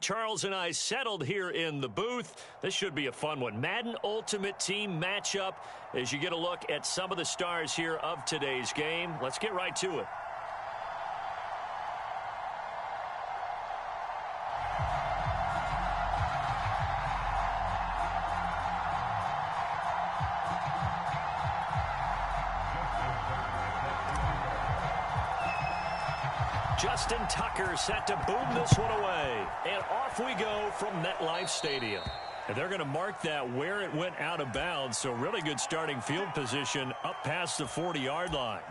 Charles and I settled here in the booth. This should be a fun one. Madden Ultimate Team matchup as you get a look at some of the stars here of today's game. Let's get right to it. Justin Tucker set to boom this one away. And off we go from MetLife Stadium. And they're going to mark that where it went out of bounds. So really good starting field position up past the 40-yard line.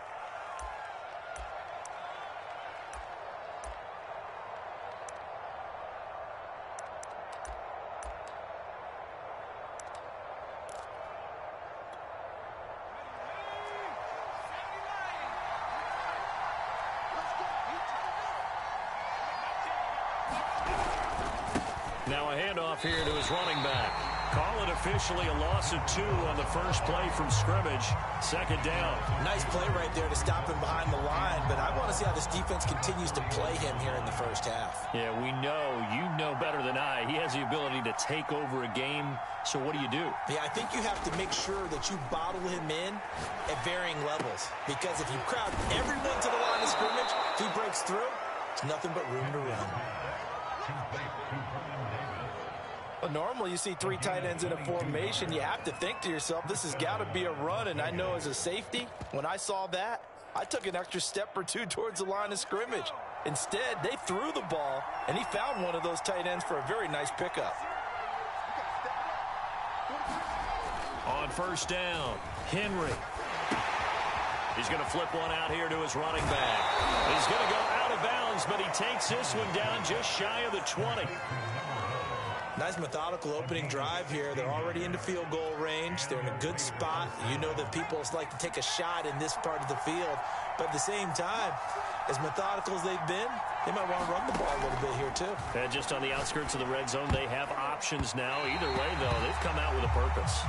Now a handoff here to his running back. Call it officially a loss of 2 on the first play from scrimmage. Second down. Nice play right there to stop him behind the line, but I want to see how this defense continues to play him here in the first half. Yeah, we know. You know better than I. He has the ability to take over a game. So what do you do? Yeah, I think you have to make sure that you bottle him in at varying levels, because if you crowd everyone to the line of scrimmage, if he breaks through, it's nothing but room to run. Well, normally you see 3 tight ends in a formation. You have to think to yourself, this has got to be a run. And I know as a safety, when I saw that, I took an extra step or 2 towards the line of scrimmage. Instead, they threw the ball, and he found one of those tight ends for a very nice pickup. On first down, Henry. He's going to flip one out here to his running back. He's going to go out of bounds, but he takes this one down just shy of the 20. Nice methodical opening drive here. They're already into field goal range. They're in a good spot. You know that people like to take a shot in this part of the field. But at the same time, as methodical as they've been, they might want to run the ball a little bit here too. And just on the outskirts of the red zone, they have options now. Either way, though, they've come out with a purpose.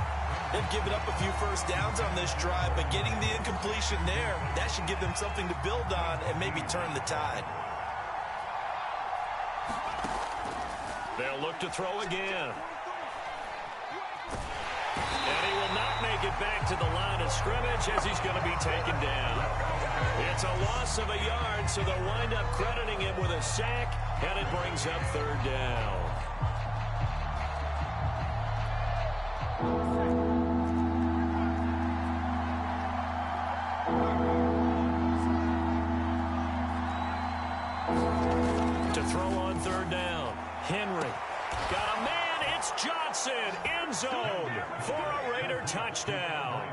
They've given up a few first downs on this drive, but getting the incompletion there, that should give them something to build on and maybe turn the tide. They'll look to throw again. And he will not make it back to the line of scrimmage as he's going to be taken down. It's a loss of a yard, so they'll wind up crediting him with a sack, and it brings up third down. To throw on third down. Henry. Got a man. It's Johnson. End zone for a Raider touchdown.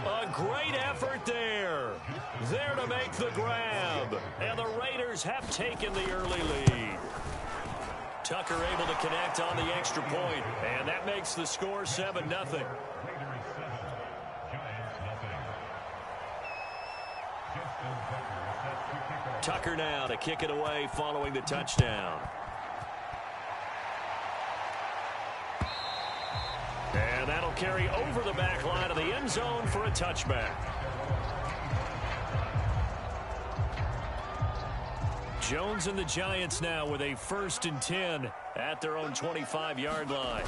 A great effort there. There to make the grab. And the Raiders have taken the early lead. Tucker able to connect on the extra point. And that makes the score 7-0. Tucker now to kick it away following the touchdown. And that'll carry over the back line of the end zone for a touchback. Jones and the Giants now with a 1st and 10 at their own 25-yard line.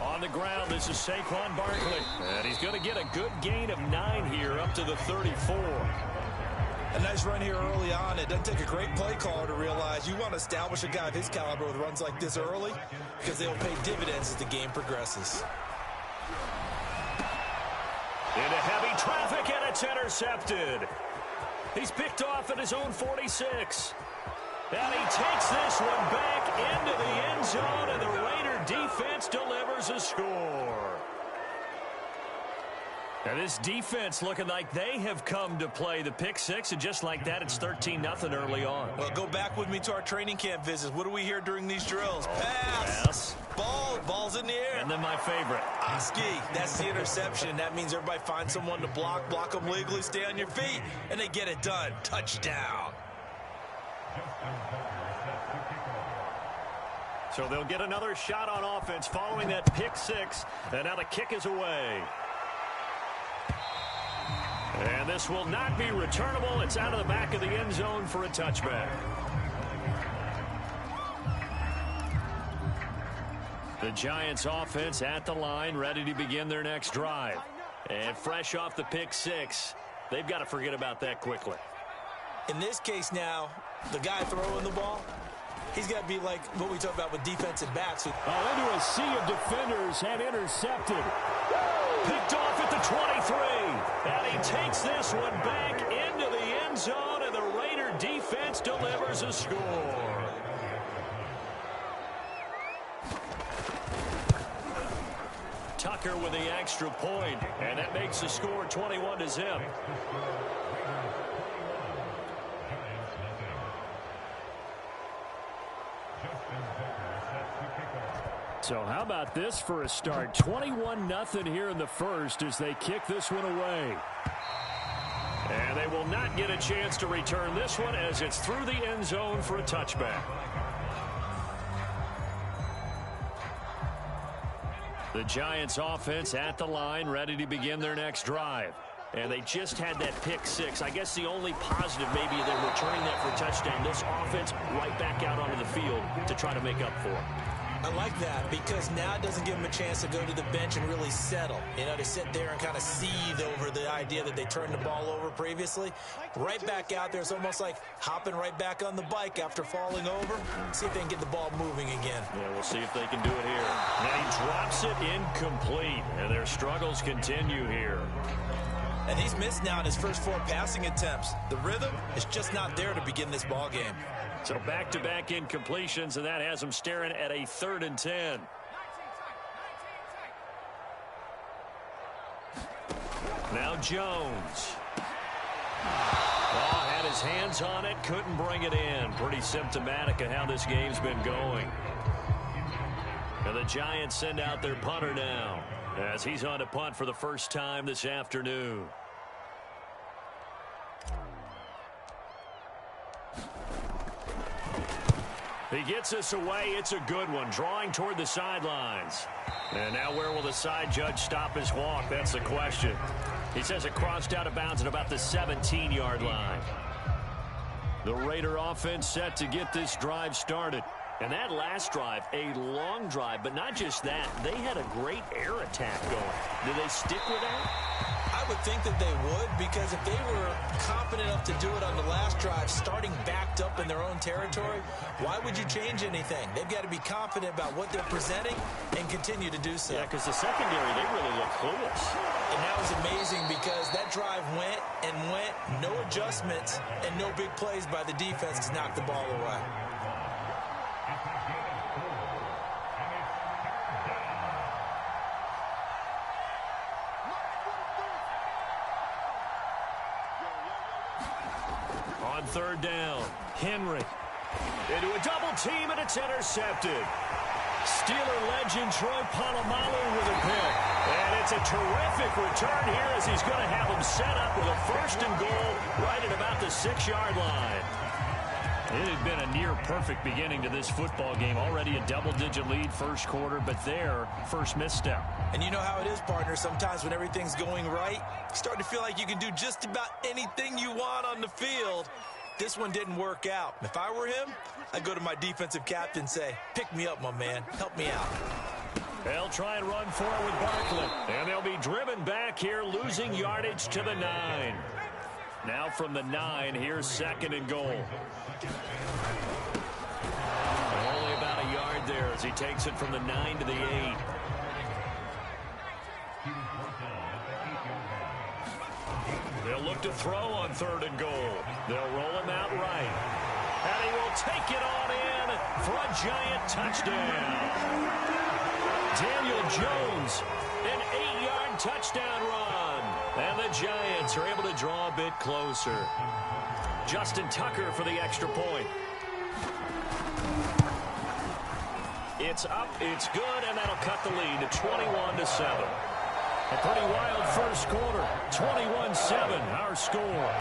On the ground, this is Saquon Barkley. And he's going to get a good gain of 9 here up to the 34. A nice run here early on. It doesn't take a great play caller to realize you want to establish a guy of his caliber with runs like this early because they'll pay dividends as the game progresses. Into heavy traffic, and it's intercepted. He's picked off at his own 46. And he takes this one back into the end zone, and the Raider defense delivers a score. And this defense looking like they have come to play the pick 6, and just like that, it's 13-0 early on. Well, go back with me to our training camp visits. What do we hear during these drills? Pass. Pass. Ball's in the air. And then my favorite. Oski, that's the interception. That means everybody finds someone to block them legally, stay on your feet, and they get it done. Touchdown. So they'll get another shot on offense following that pick 6, and now the kick is away. And this will not be returnable. It's out of the back of the end zone for a touchback. The Giants offense at the line, ready to begin their next drive. And fresh off the pick six, they've got to forget about that quickly. In this case now, the guy throwing the ball, he's got to be like what we talk about with defensive backs. Into a sea of defenders and intercepted. Picked off at the 23. And he takes this one back into the end zone, and the Raider defense delivers a score. Tucker with the extra point, and that makes the score 21-0. So how about this for a start? 21-0 here in the first as they kick this one away. And they will not get a chance to return this one as it's through the end zone for a touchback. The Giants offense at the line, ready to begin their next drive. And they just had that pick six. I guess the only positive maybe they're returning that for a touchdown. This offense right back out onto the field to try to make up for it. I like that because now it doesn't give them a chance to go to the bench and really settle. You know, to sit there and kind of seethe over the idea that they turned the ball over previously. Right back out there. It's almost like hopping right back on the bike after falling over. See if they can get the ball moving again. Yeah, we'll see if they can do it here. And he drops it incomplete. And their struggles continue here. And he's missed now in his first 4 passing attempts. The rhythm is just not there to begin this ball game. So back-to-back incompletions, and that has them staring at a 3rd and 10. Now Jones. Oh, had his hands on it, couldn't bring it in. Pretty symptomatic of how this game's been going. And the Giants send out their punter now as he's on to punt for the first time this afternoon. He gets us away. It's a good one. Drawing toward the sidelines. And now where will the side judge stop his walk? That's the question. He says it crossed out of bounds at about the 17-yard line. The Raider offense set to get this drive started. And that last drive, a long drive, but not just that. They had a great air attack going. Do they stick with that? I would think that they would, because if they were confident enough to do it on the last drive, starting backed up in their own territory, why would you change anything? They've got to be confident about what they're presenting and continue to do so. Yeah, because the secondary, they really look clueless. And that was amazing because that drive went and went, no adjustments, and no big plays by the defense to knock the ball away. On 3rd down, Henry into a double team, and it's intercepted. Steeler legend Troy Polamalu with a pick. And it's a terrific return here as he's going to have him set up with a 1st and goal right at about the 6-yard line. It had been a near-perfect beginning to this football game. Already a double-digit lead first quarter, but their first misstep. And you know how it is, partner. Sometimes when everything's going right, you start to feel like you can do just about anything you want on the field. This one didn't work out. If I were him, I'd go to my defensive captain and say, pick me up, my man. Help me out. They'll try and run for it with Barkley. And they'll be driven back here, losing yardage to the 9. Now from the 9, here's 2nd and goal. Only about a yard there as he takes it from the 9 to the 8. They'll look to throw on 3rd and goal. They'll roll him out right. And he will take it on in for a giant touchdown. Daniel Jones, an 8-yard touchdown run. And the Giants are able to draw a bit closer. Justin Tucker for the extra point. It's up, it's good, and that'll cut the lead to 21-7. A pretty wild first quarter. 21-7, our score.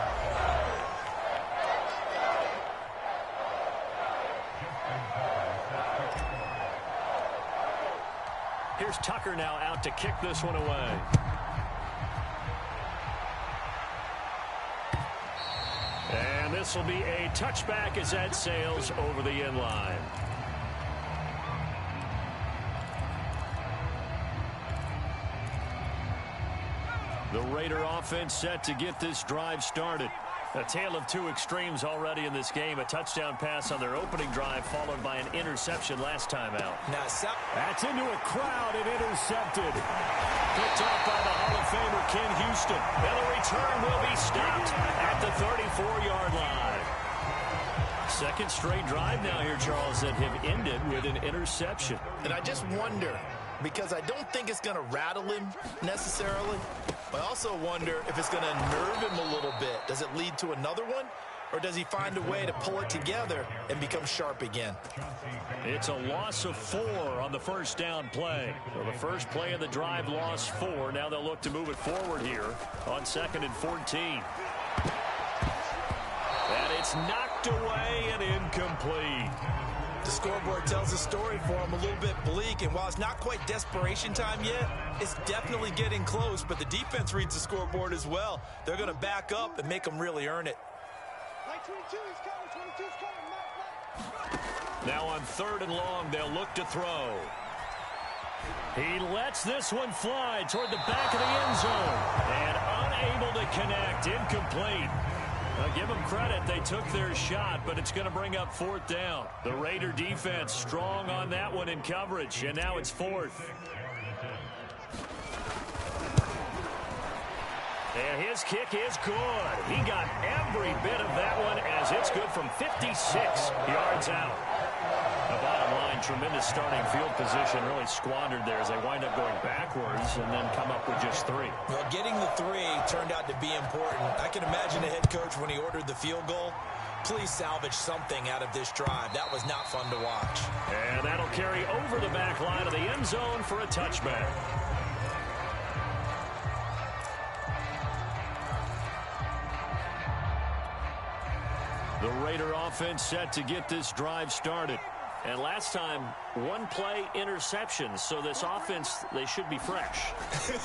Here's Tucker now out to kick this one away. And this will be a touchback as that sails over the end line. The Raider offense set to get this drive started. A tale of two extremes already in this game. A touchdown pass on their opening drive followed by an interception last time out. That's into a crowd and intercepted. Picked off by the Hall of Famer Ken Houston. And the return will be stopped at the 34-yard line. Second straight drive now here, Charles, that have ended with an interception. And I just wonder, because I don't think it's going to rattle him necessarily, but I also wonder if it's going to nerve him a little bit. Does it lead to another one? Or does he find a way to pull it together and become sharp again? It's a loss of 4 on the first down play. So the first play of the drive lost 4. Now they'll look to move it forward here on 2nd and 14. And it's knocked away and incomplete. The scoreboard tells a story for him, a little bit bleak, and while it's not quite desperation time yet, it's definitely getting close, but the defense reads the scoreboard as well. They're going to back up and make them really earn it. Now on 3rd and long, they'll look to throw. He lets this one fly toward the back of the end zone, and unable to connect, incomplete. I'll give them credit. They took their shot, but it's going to bring up 4th down. The Raider defense strong on that one in coverage, and now it's 4th. And his kick is good. He got every bit of that one as it's good from 56 yards out. The bottom line, tremendous starting field position, really squandered there as they wind up going backwards and then come up with just 3. Well, getting the 3 turned out to be important. I can imagine the head coach when he ordered the field goal. Please salvage something out of this drive. That was not fun to watch. And that'll carry over the back line of the end zone for a touchback. The Raider offense set to get this drive started. And last time, 1-play interceptions. So this offense, they should be fresh.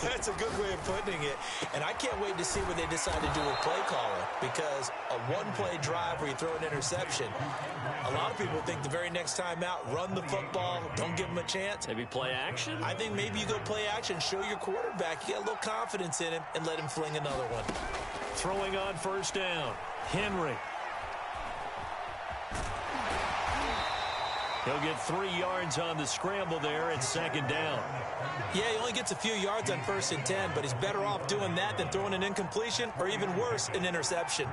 That's a good way of putting it. And I can't wait to see what they decide to do with play calling. Because a 1-play drive where you throw an interception, a lot of people think the very next time out, run the football, don't give them a chance. Maybe play action? I think maybe you go play action, show your quarterback, you get a little confidence in him, and let him fling another one. Throwing on 1st down, Henry. He'll get 3 yards on the scramble there at 2nd down. Yeah, he only gets a few yards on 1st and 10, but he's better off doing that than throwing an incompletion or even worse, an interception.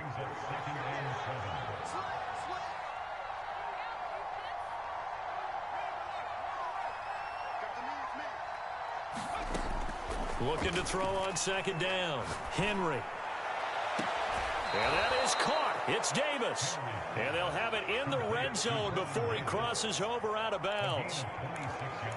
Looking to throw on 2nd down. Henry. And that is caught. It's Davis. And they'll have it in the red zone before he crosses over out of bounds.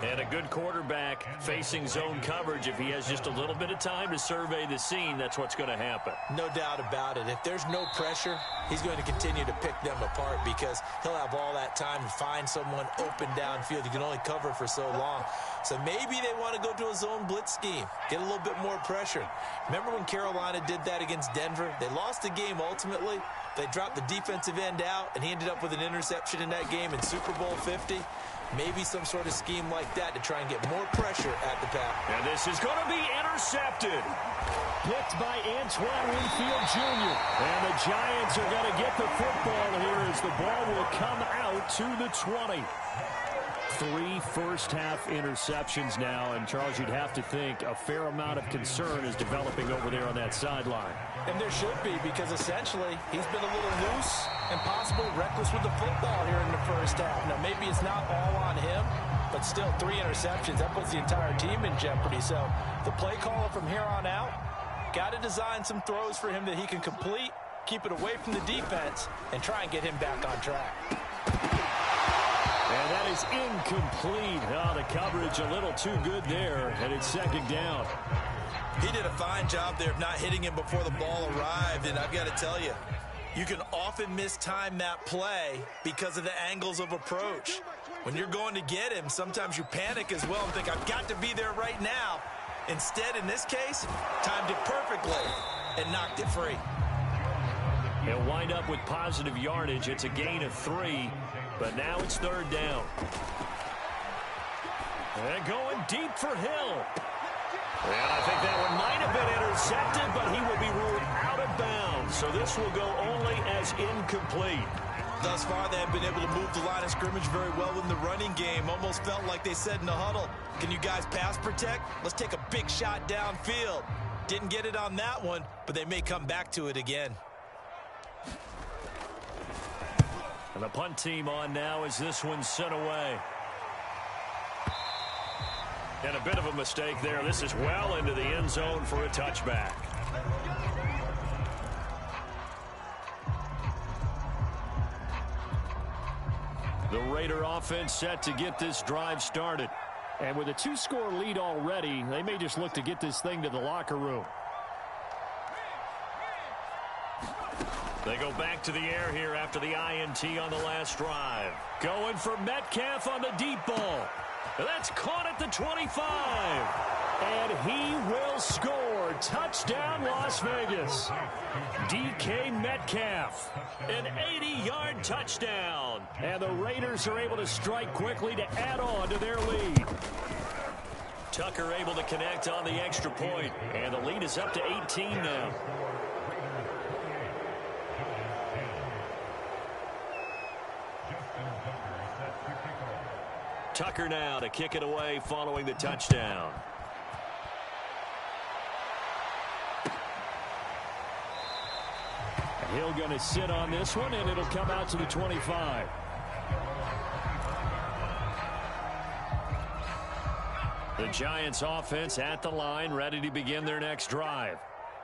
And a good quarterback facing zone coverage. If he has just a little bit of time to survey the scene, that's what's going to happen. No doubt about it. If there's no pressure, he's going to continue to pick them apart because he'll have all that time to find someone open downfield. He can only cover for so long. So maybe they want to go to a zone blitz scheme, get a little bit more pressure. Remember when Carolina did that against Denver? They lost the game ultimately. They dropped the defensive end out, and he ended up with an interception in that game in Super Bowl 50. Maybe some sort of scheme like that to try and get more pressure at the pass. And this is going to be intercepted. Picked by Antoine Winfield Jr. And the Giants are going to get the football here as the ball will come out to the 20. 3 first-half interceptions now, and Charles, you'd have to think a fair amount of concern is developing over there on that sideline. And there should be, because essentially he's been a little loose and possibly reckless with the football here in the first half. Now, maybe it's not all on him, but still 3 interceptions. That puts the entire team in jeopardy. So the play caller from here on out got to design some throws for him that he can complete, keep it away from the defense, and try and get him back on track. And that is incomplete. Oh, the coverage a little too good there, and it's 2nd down. He did a fine job there of not hitting him before the ball arrived, and I've got to tell you, you can often mistime that play because of the angles of approach. When you're going to get him, sometimes you panic as well and think, I've got to be there right now. Instead, in this case, timed it perfectly and knocked it free. He'll wind up with positive yardage. It's a gain of 3, but now it's 3rd down. And going deep for Hill. And I think that one might have been intercepted, but he will be ruled out of bounds. So this will go only as incomplete. Thus far, they have been able to move the line of scrimmage very well in the running game. Almost felt like they said in the huddle, can you guys pass protect? Let's take a big shot downfield. Didn't get it on that one, but they may come back to it again. And the punt team on now as this one's sent away. And a bit of a mistake there. This is well into the end zone for a touchback. The Raider offense set to get this drive started. And with a 2-score lead already, they may just look to get this thing to the locker room. They go back to the air here after the INT on the last drive. Going for Metcalf on the deep ball. That's caught at the 25. And he will score. Touchdown, Las Vegas. DK Metcalf. An 80-yard touchdown. And the Raiders are able to strike quickly to add on to their lead. Tucker able to connect on the extra point. And the lead is up to 18 now. Tucker now to kick it away following the touchdown. Hill going to sit on this one, and it'll come out to the 25. The Giants offense at the line, ready to begin their next drive.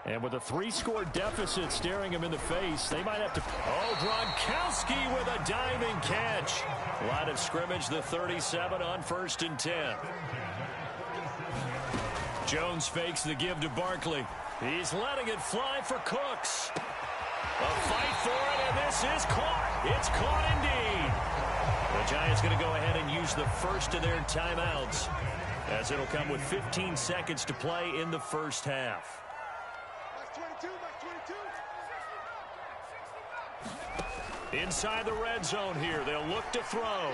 And with a 3-score deficit staring him in the face, they might have to... Oh, Gronkowski with a diving catch. Line of scrimmage, the 37 on 1st and 10. Jones fakes the give to Barkley. He's letting it fly for Cooks. A fight for it, and this is caught. It's caught indeed. The Giants going to go ahead and use the first of their timeouts, as it'll come with 15 seconds to play in the first half. Inside the red zone here, they'll look to throw.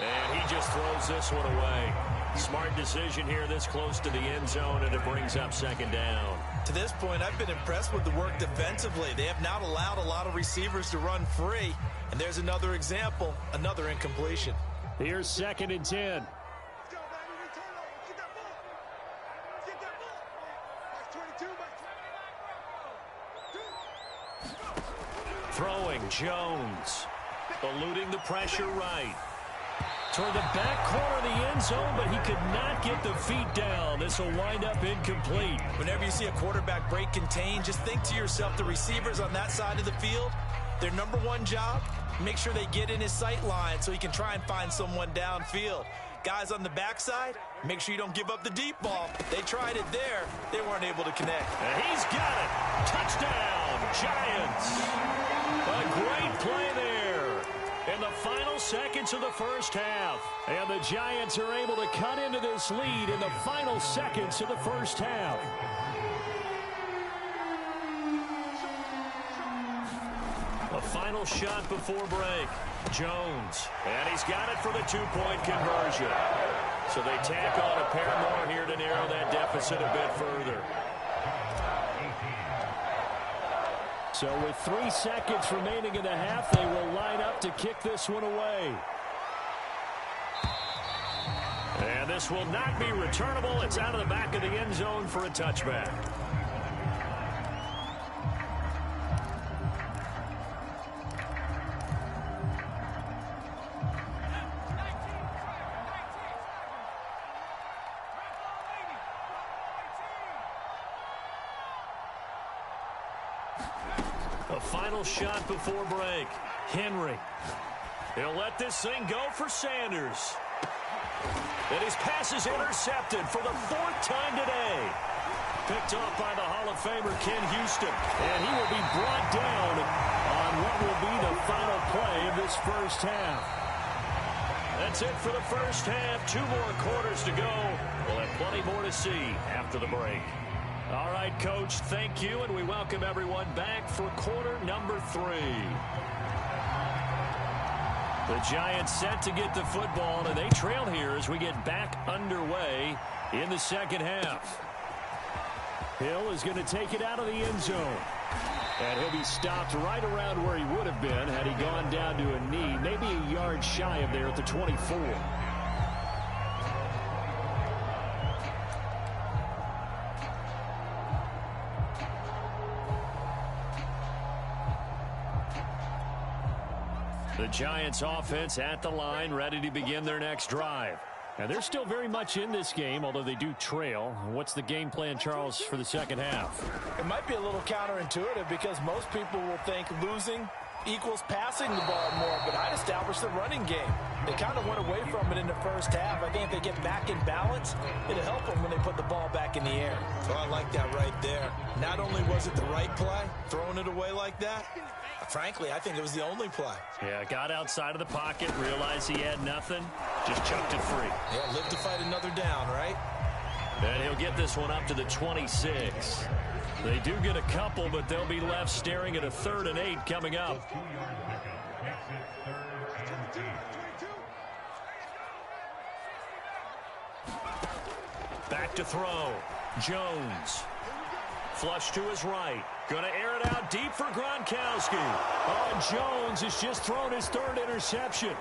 And he just throws this one away. Smart decision here this close to the end zone, and it brings up 2nd down. To this point, I've been impressed with the work defensively. They have not allowed a lot of receivers to run free. And there's another example, another incompletion. Here's 2nd and 10. Throwing Jones, eluding the pressure right. Toward the back corner of the end zone, but he could not get the feet down. This will wind up incomplete. Whenever you see a quarterback break contain, just think to yourself, the receivers on that side of the field, their number one job, make sure they get in his sight line so he can try and find someone downfield. Guys on the backside, make sure you don't give up the deep ball. They tried it there. They weren't able to connect. And he's got it. Touchdown, Giants. A great play there in the final seconds of the first half. And the Giants are able to cut into this lead in the final seconds of the first half. A final shot before break. Jones. And he's got it for the 2-point conversion. So they tack on a pair more here to narrow that deficit a bit further. So with 3 seconds remaining in the half, they will line up to kick this one away. And this will not be returnable. It's out of the back of the end zone for a touchback. A final shot before break. Henry. He'll let this thing go for Sanders. And his pass is intercepted for the 4th time today. Picked off by the Hall of Famer Ken Houston. And he will be brought down on what will be the final play of this first half. That's it for the first half. 2 more quarters to go. We'll have plenty more to see after the break. All right, Coach, thank you, and we welcome everyone back for quarter number 3. The Giants set to get the football, and they trail here as we get back underway in the second half. Hill is going to take it out of the end zone. And he'll be stopped right around where he would have been had he gone down to a knee, maybe a yard shy of there at the 24. The Giants offense at the line, ready to begin their next drive. And they're still very much in this game, although they do trail. What's the game plan, Charles, for the second half? It might be a little counterintuitive because most people will think losing equals passing the ball more, but I'd establish the running game. They kind of went away from it in the first half. I think if they get back in balance, it'll help them when they put the ball back in the air. So I like that right there. Not only was it the right play, throwing it away like that, frankly, I think it was the only play. Yeah, got outside of the pocket, realized he had nothing, just chucked it free. Yeah, live to fight another down, right? And he'll get this one up to the 26. They do get a couple, but they'll be left staring at a 3rd and 8 coming up. Back to throw. Jones. Flush to his right. Going to air it out deep for Gronkowski. Oh, Jones has just thrown his 3rd interception.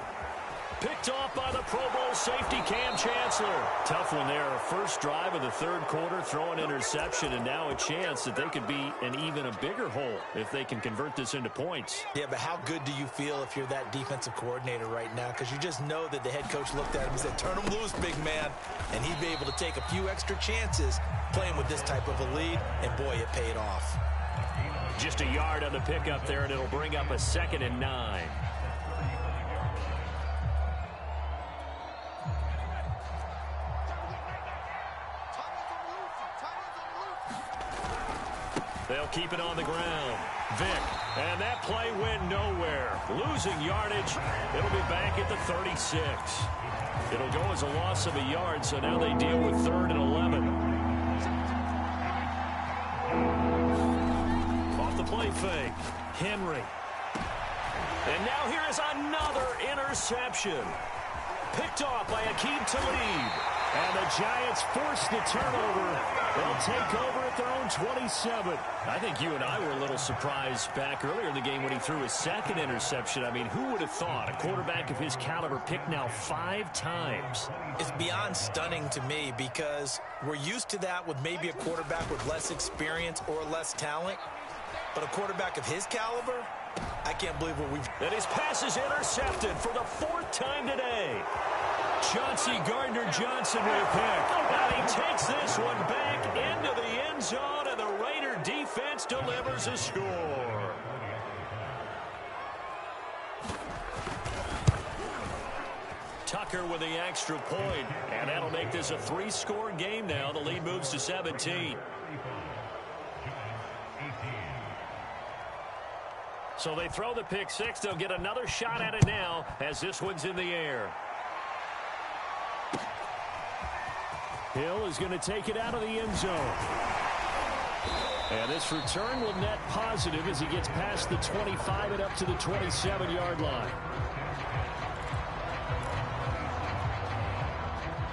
Picked off by the Pro Bowl safety Cam Chancellor. Tough one there. First drive of the 3rd quarter, throw an interception, and now a chance that they could be in even a bigger hole if they can convert this into points. Yeah, but how good do you feel if you're that defensive coordinator right now? Because you just know that the head coach looked at him and said, turn him loose, big man. And he'd be able to take a few extra chances playing with this type of a lead, and boy, it paid off. Just a yard on the pickup there, and it'll bring up a 2nd and 9. They'll keep it on the ground. Vick, and that play went nowhere. Losing yardage. It'll be back at the 36. It'll go as a loss of a yard, so now they deal with 3rd and 11. Off the play fake. Henry. And now here is another interception. Picked off by Aqib Talib. And the Giants force the turnover. They'll take over at their own 27. I think you and I were a little surprised back earlier in the game when he threw his 2nd interception. I mean, who would have thought a quarterback of his caliber picked now 5 times? It's beyond stunning to me because we're used to that with maybe a quarterback with less experience or less talent. But a quarterback of his caliber, I can't believe what we've... And his pass is intercepted for the 4th time today. Chauncey Gardner-Johnson with a pick. And he takes this one back into the end zone, and the Raider defense delivers a score. Tucker with the extra point, and that'll make this a 3-score game now. The lead moves to 17. So they throw the pick 6. They'll get another shot at it now as this one's in the air. Hill is going to take it out of the end zone. And this return will net positive as he gets past the 25 and up to the 27-yard line.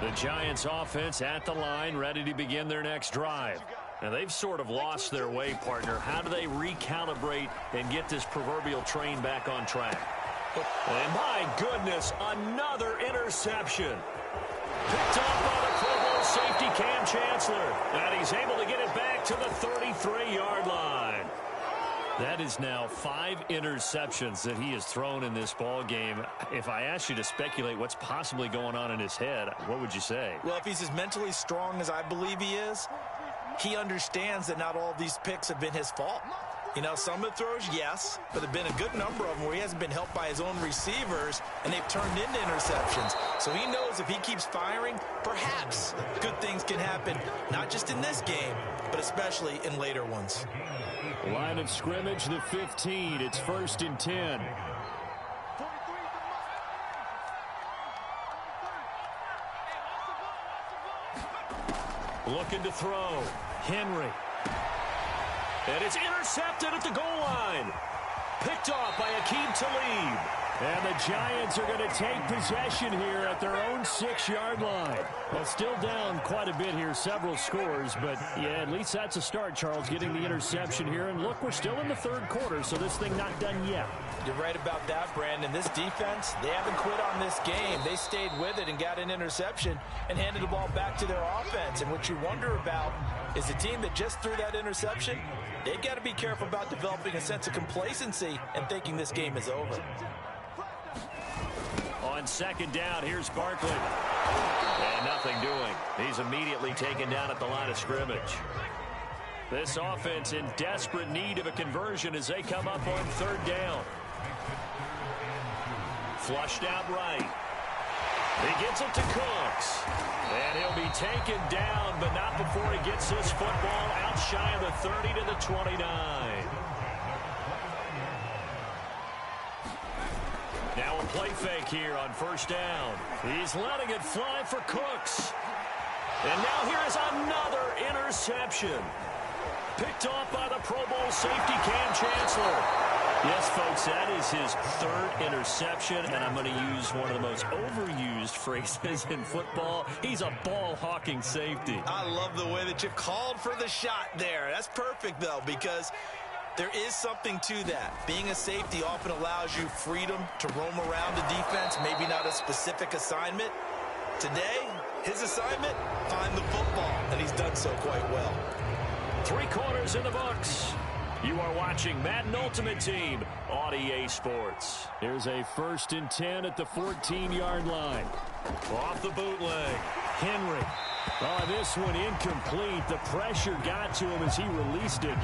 The Giants offense at the line, ready to begin their next drive. Now, they've sort of lost their way, partner. How do they recalibrate and get this proverbial train back on track? And my goodness, another interception. Picked off by the Pro Bowl safety Cam Chancellor. And he's able to get it back to the 33-yard line. That is now 5 interceptions that he has thrown in this ball game. If I asked you to speculate what's possibly going on in his head, what would you say? Well, if he's as mentally strong as I believe he is, he understands that not all of these picks have been his fault. You know, some of the throws, yes, but there have been a good number of them where he hasn't been helped by his own receivers, and they've turned into interceptions. So he knows if he keeps firing, perhaps good things can happen, not just in this game, but especially in later ones. Line of scrimmage, the 15. It's 1st and 10. Looking to throw. Henry. And it's intercepted at the goal line. Picked off by Aqib Talib. And the Giants are going to take possession here at their own 6-yard line. Well, still down quite a bit here, several scores, but yeah, at least that's a start, Charles, getting the interception here. And look, we're still in the third quarter, so this thing not done yet. You're right about that, Brandon. This defense, they haven't quit on this game. They stayed with it and got an interception and handed the ball back to their offense. And what you wonder about is the team that just threw that interception, they've got to be careful about developing a sense of complacency and thinking this game is over. On second down, here's Barkley. And nothing doing. He's immediately taken down at the line of scrimmage. This offense in desperate need of a conversion as they come up on third down. Flushed out right. He gets it to Cooks. And he'll be taken down, but not before he gets this football out shy of the 30 to the 29. Now a play fake here on first down. He's letting it fly for Cooks. And now here is another interception. Picked off by the Pro Bowl safety Cam Chancellor. Yes, folks, that is his third interception, and I'm going to use one of the most overused phrases in football. He's a ball-hawking safety. I love the way that you called for the shot there. That's perfect, though, because there is something to that. Being a safety often allows you freedom to roam around the defense, maybe not a specific assignment. Today, his assignment, find the football, and he's done so quite well. 3 quarters in the books. You are watching Madden Ultimate Team on EA Sports. Here's a 1st and 10 at the 14-yard line. Off the bootleg. Henry. Oh, this one incomplete. The pressure got to him as he released it.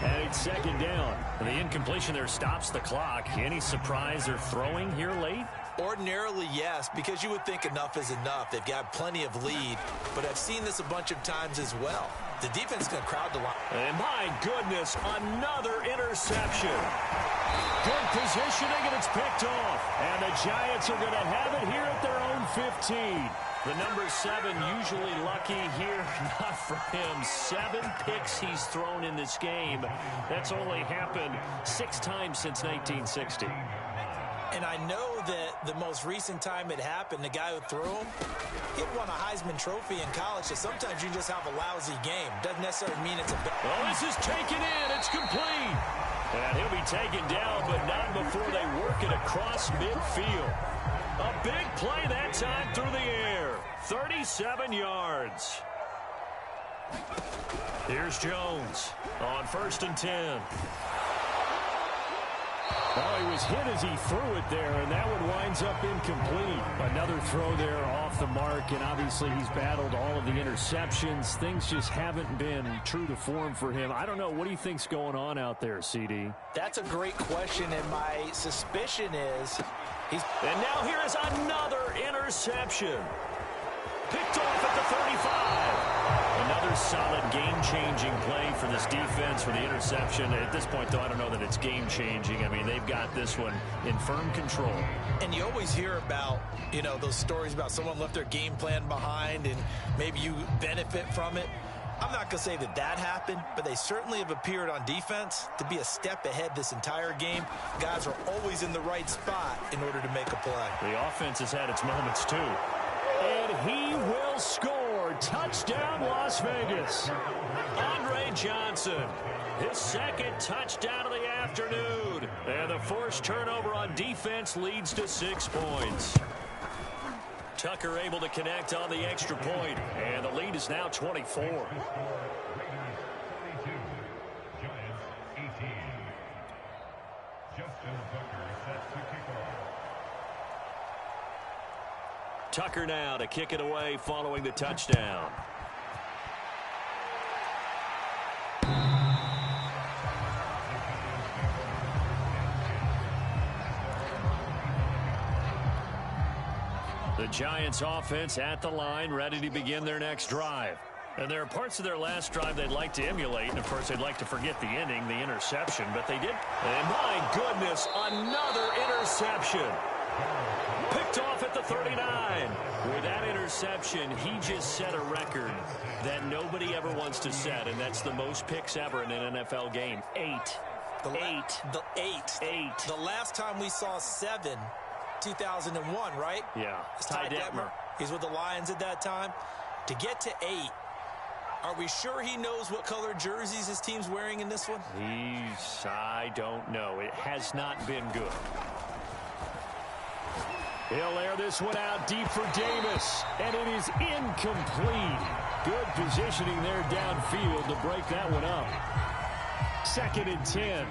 And it's second down. The incompletion there stops the clock. Any surprise they're throwing here late? Ordinarily, yes, because you would think enough is enough. They've got plenty of lead, but I've seen this a bunch of times as well. The defense is going to crowd the line. And my goodness, another interception. Good positioning, and it's picked off. And the Giants are going to have it here at their own 15. The number 7 usually lucky here. Not for him. 7 picks he's thrown in this game. That's only happened 6 times since 1960. And I know that the most recent time it happened, the guy who threw him, he won a Heisman Trophy in college, so sometimes you just have a lousy game. Doesn't necessarily mean it's a bad. Oh, this is taken in. It's complete. And he'll be taken down, but not before they work it across midfield. A big play that time through the air. 37 yards. Here's Jones on 1st and 10. Oh, he was hit as he threw it there, and that one winds up incomplete. Another throw there off the mark, and obviously he's battled all of the interceptions. Things just haven't been true to form for him. I don't know. What do you think's going on out there, CD? That's a great question, and my suspicion is And now here is another interception. Picked off at the 35. Another solid game-changing play for this defense for the interception. At this point, though, I don't know that it's game-changing. I mean, they've got this one in firm control. And you always hear about, you know, those stories about someone left their game plan behind and maybe you benefit from it. I'm not going to say that that happened, but they certainly have appeared on defense to be a step ahead this entire game. Guys are always in the right spot in order to make a play. The offense has had its moments, too. And he will score. Touchdown, Las Vegas. Andre Johnson, his 2nd touchdown of the afternoon. And the forced turnover on defense leads to 6 points. Tucker able to connect on the extra point, and the lead is now 24. Tucker now to kick it away following the touchdown. The Giants offense at the line, ready to begin their next drive. And there are parts of their last drive they'd like to emulate, and of course they'd like to forget the ending, the interception, but they did. And my goodness, another interception. Picked off at the 39. With that interception, he just set a record that nobody ever wants to set, and that's the most picks ever in an NFL game. 8. Eight. The last time we saw 7, 2001, right? Yeah. It's Ty Detmer. He's with the Lions at that time. To get to 8, are we sure he knows what color jerseys his team's wearing in this one? I don't know. It has not been good. He'll air this one out deep for Davis, and it is incomplete. Good positioning there downfield to break that one up. 2nd and 10.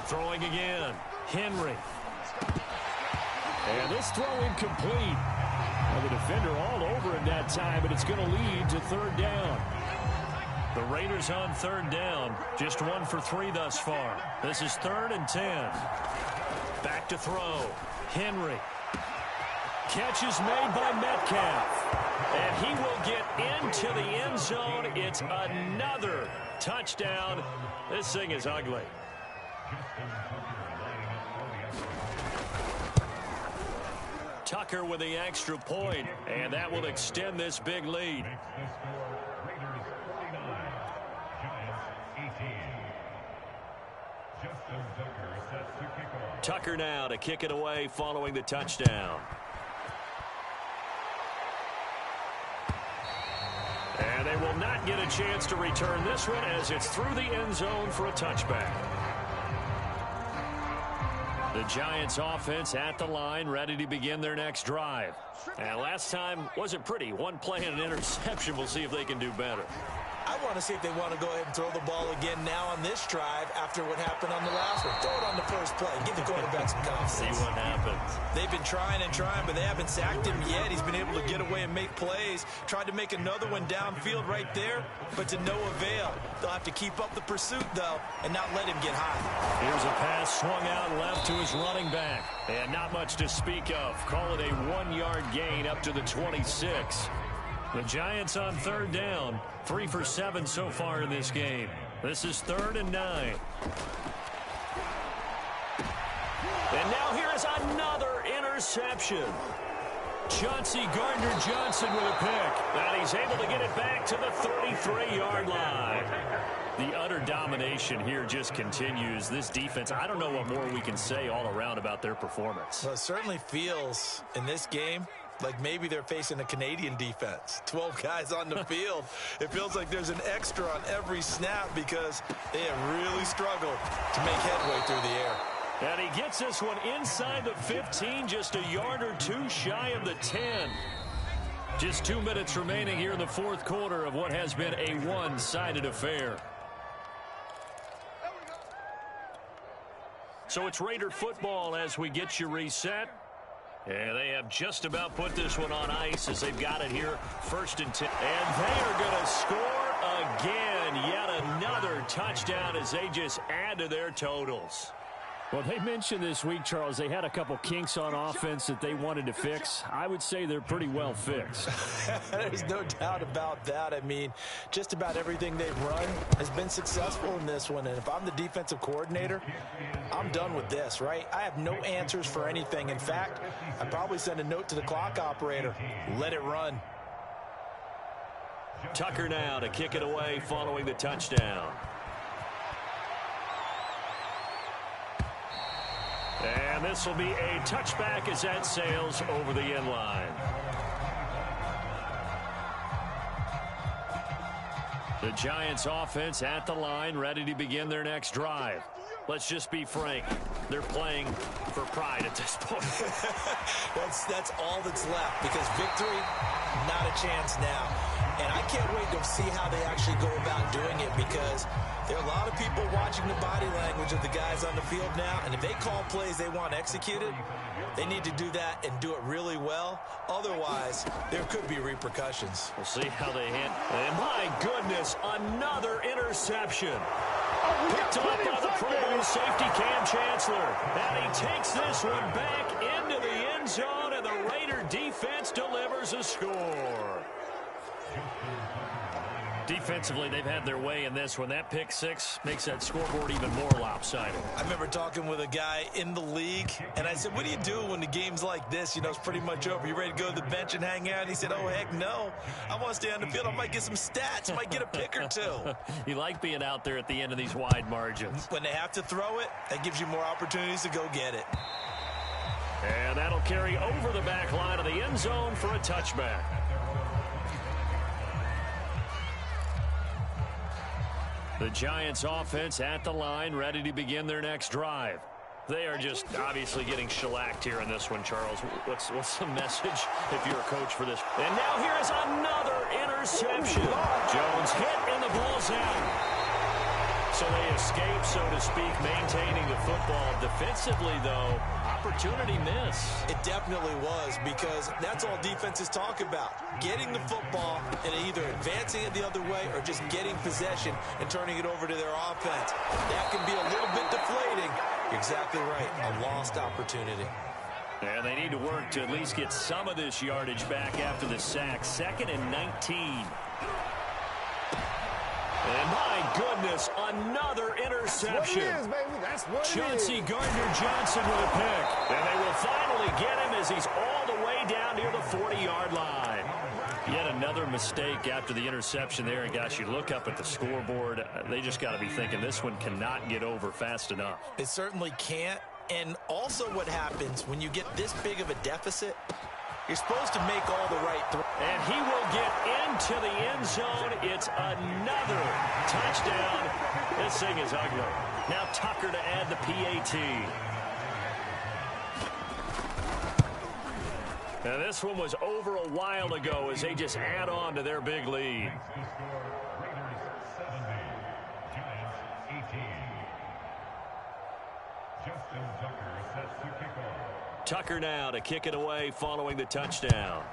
Throwing again. Henry. And this throw incomplete. Well, the defender all over him that time, but it's going to lead to 3rd down. The Raiders on 3rd down. Just 1 for 3 thus far. This is 3rd and 10. Back to throw. Henry. Catch is made by Metcalf. And he will get into the end zone. It's another touchdown. This thing is ugly. Tucker with the extra point, and that will extend this big lead. Tucker now to kick it away following the touchdown. And they will not get a chance to return this one as it's through the end zone for a touchback. The Giants offense at the line, ready to begin their next drive. And last time wasn't pretty. 1 play and an interception. We'll see if they can do better. I want to see if they want to go ahead and throw the ball again now on this drive after what happened on the last one. Throw it on the first play. Give the quarterback some confidence. See what happens. They've been trying and trying, but they haven't sacked him yet. He's been able to get away and make plays. Tried to make another one downfield right there, but to no avail. They'll have to keep up the pursuit, though, and not let him get high. Here's a pass swung out left to his running back. And not much to speak of. Call it a 1-yard gain up to the 26. The Giants on 3rd down. 3 for 7 so far in this game. This is 3rd and 9. And now here is another interception. Chauncey Gardner-Johnson with a pick. And he's able to get it back to the 33-yard line. The utter domination here just continues. This defense, I don't know what more we can say all around about their performance. Well, it certainly feels in this game like maybe they're facing a Canadian defense. 12 guys on the field. It feels like there's an extra on every snap because they have really struggled to make headway through the air. And he gets this one inside the 15, just a yard or 2 shy of the 10. Just 2 minutes remaining here in the 4th quarter of what has been a one-sided affair. So it's Raider football as we get you reset. And they have just about put this one on ice as they've got it here. 1st and 10. And they are going to score again. Yet another touchdown as they just add to their totals. Well, they mentioned this week, Charles, they had a couple kinks on offense that they wanted to fix. I would say they're pretty well fixed. There's no doubt about that. I mean, just about everything they've run has been successful in this one. And if I'm the defensive coordinator, I'm done with this, right? I have no answers for anything. In fact, I'd probably send a note to the clock operator. Let it run. Tucker now to kick it away following the touchdown. And this will be a touchback as that sails over the end line. The Giants offense at the line, ready to begin their next drive. Let's just be frank. They're playing for pride at this point. That's all that's left because victory, not a chance now. And I can't wait to see how they actually go about doing it because there are a lot of people watching the body language of the guys on the field now. And if they call plays they want executed, they need to do that and do it really well. Otherwise, there could be repercussions. We'll see how they handle. And my goodness, another interception. Picked up by the Pro Bowl safety Cam Chancellor. And he takes this one back into the end zone, and the Raider defense delivers a score. Defensively, they've had their way in this one. That pick six makes that scoreboard even more lopsided. I remember talking with a guy in the league, and I said, what do you do when the game's like this? You know, it's pretty much over. You ready to go to the bench and hang out? And he said, oh, heck no. I want to stay on the field. I might get some stats. I might get a pick or two. You like being out there at the end of these wide margins. When they have to throw it, that gives you more opportunities to go get it. And that'll carry over the back line of the end zone for a touchback. The Giants offense at the line, ready to begin their next drive. They are just obviously getting shellacked here in this one, Charles. What's the message if you're a coach for this? And now here is another interception. Jones hit and the ball's out. So they escape, so to speak, maintaining the football. Defensively, though, opportunity miss. It definitely was, because that's all defenses talk about. Getting the football and either advancing it the other way or just getting possession and turning it over to their offense. That can be a little bit deflating. You're exactly right. A lost opportunity. And they need to work to at least get some of this yardage back after the sack. 2nd and 19. And my goodness, another interception. That's what it is, baby. That's what Chauncey it is. Gardner-Johnson with a pick. And they will finally get him as he's all the way down near the 40-yard line. Yet another mistake after the interception there. And, gosh, you look up at the scoreboard. They just got to be thinking this one cannot get over fast enough. It certainly can't. And also what happens when you get this big of a deficit, you're supposed to make all the right throws. And he will get into the end zone. It's another touchdown. This thing is ugly. Now Tucker to add the PAT. Now this one was over a while ago as they just add on to their big lead. Tucker now to kick it away following the touchdown.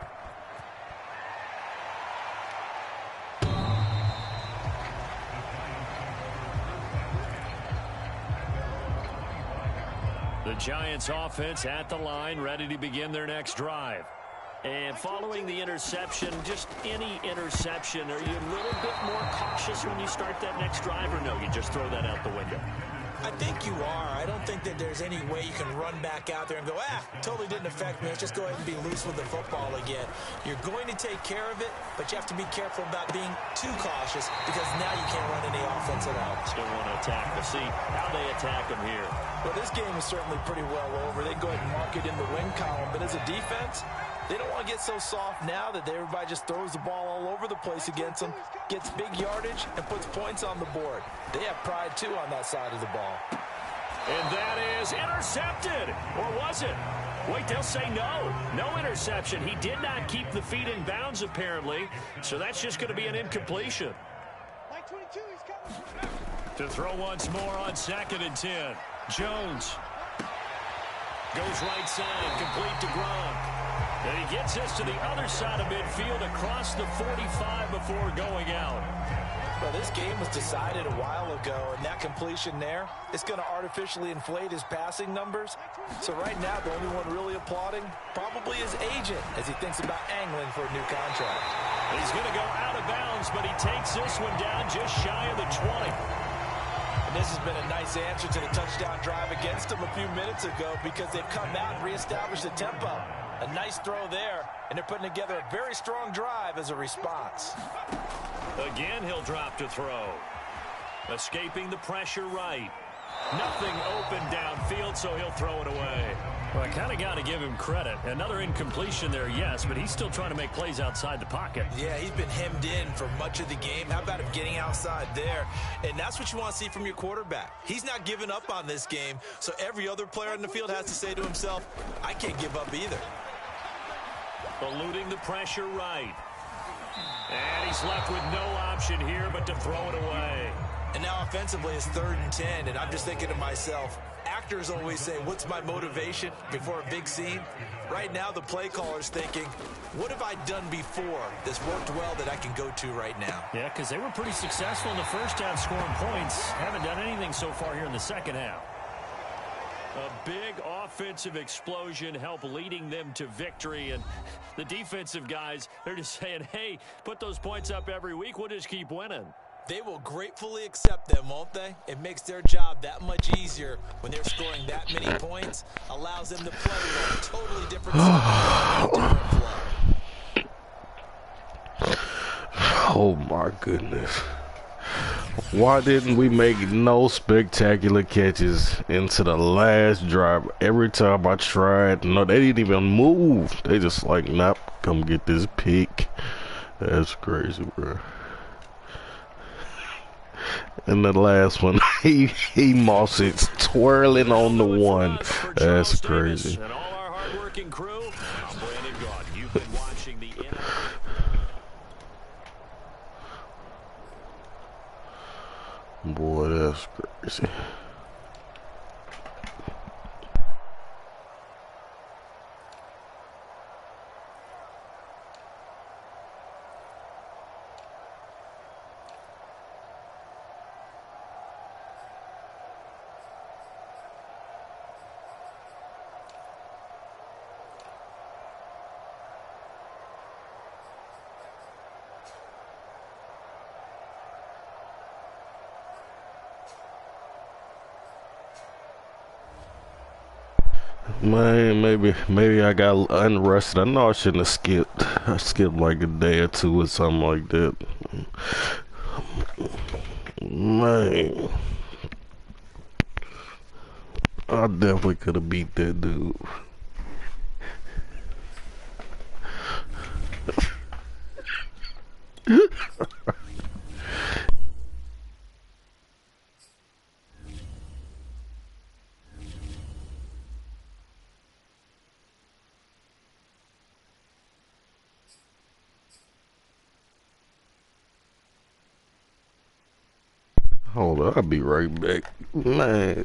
The Giants offense at the line, ready to begin their next drive. And following the interception, just any interception, are you a little bit more cautious when you start that next drive, or no, you just throw that out the window? I think you are. I don't think that there's any way you can run back out there and go, totally didn't affect me. Let's just go ahead and be loose with the football again. You're going to take care of it, but you have to be careful about being too cautious, because now you can't run any offense at all. Still want to attack. We'll see how they attack them here. Well, this game is certainly pretty well over. They go ahead and mark it in the win column, but as a defense, they don't want to get so soft now that everybody just throws the ball all over the place against them, gets big yardage, and puts points on the board. They have pride, too, on that side of the ball. And that is intercepted. Or was it? Wait, they'll say no. No interception. He did not keep the feet in bounds, apparently. So that's just going to be an incompletion. To throw once more on 2nd and 10. Jones goes right side, complete to Gronk. And he gets this to the other side of midfield across the 45 before going out. Well, this game was decided a while ago, and that completion there is going to artificially inflate his passing numbers. So right now, the only one really applauding probably his agent as he thinks about angling for a new contract. He's going to go out of bounds, but he takes this one down just shy of the 20. And this has been a nice answer to the touchdown drive against them a few minutes ago, because they've come out and reestablished the tempo. A nice throw there, and they're putting together a very strong drive as a response. Again, he'll drop to throw. Escaping the pressure right. Nothing open downfield, so he'll throw it away. Well, I kind of got to give him credit. Another incompletion there, yes, but he's still trying to make plays outside the pocket. Yeah, he's been hemmed in for much of the game. How about him getting outside there? And that's what you want to see from your quarterback. He's not giving up on this game, so every other player in the field has to say to himself, I can't give up either. Eluding the pressure right. And he's left with no option here but to throw it away. And now offensively it's 3rd and 10, and I'm just thinking to myself, actors always say, what's my motivation before a big scene? Right now the play caller's thinking, what have I done before that's worked well that I can go to right now? Yeah, because they were pretty successful in the first half scoring points. Haven't done anything so far here in the second half. A big offensive explosion helped leading them to victory. And the defensive guys, they're just saying, hey, put those points up every week. We'll just keep winning. They will gratefully accept them, won't they? It makes their job that much easier when they're scoring that many points. Allows them to play with a totally different style, a different flow. Oh, my goodness. Why didn't we make no spectacular catches into the last drive? Every time I tried, no, they didn't even move. They just like, nope, come get this pick. That's crazy, bro. And the last one, he mossed it, twirling on the one. That's crazy. And all our hard-working crew, I'm Brandon Gaudin. You've been watching the Boy, that's crazy. Man, maybe I got unrested. I know I shouldn't have skipped. I skipped like a day or two or something like that. Man, I definitely could have beat that dude. Hold on, I'll be right back. Man.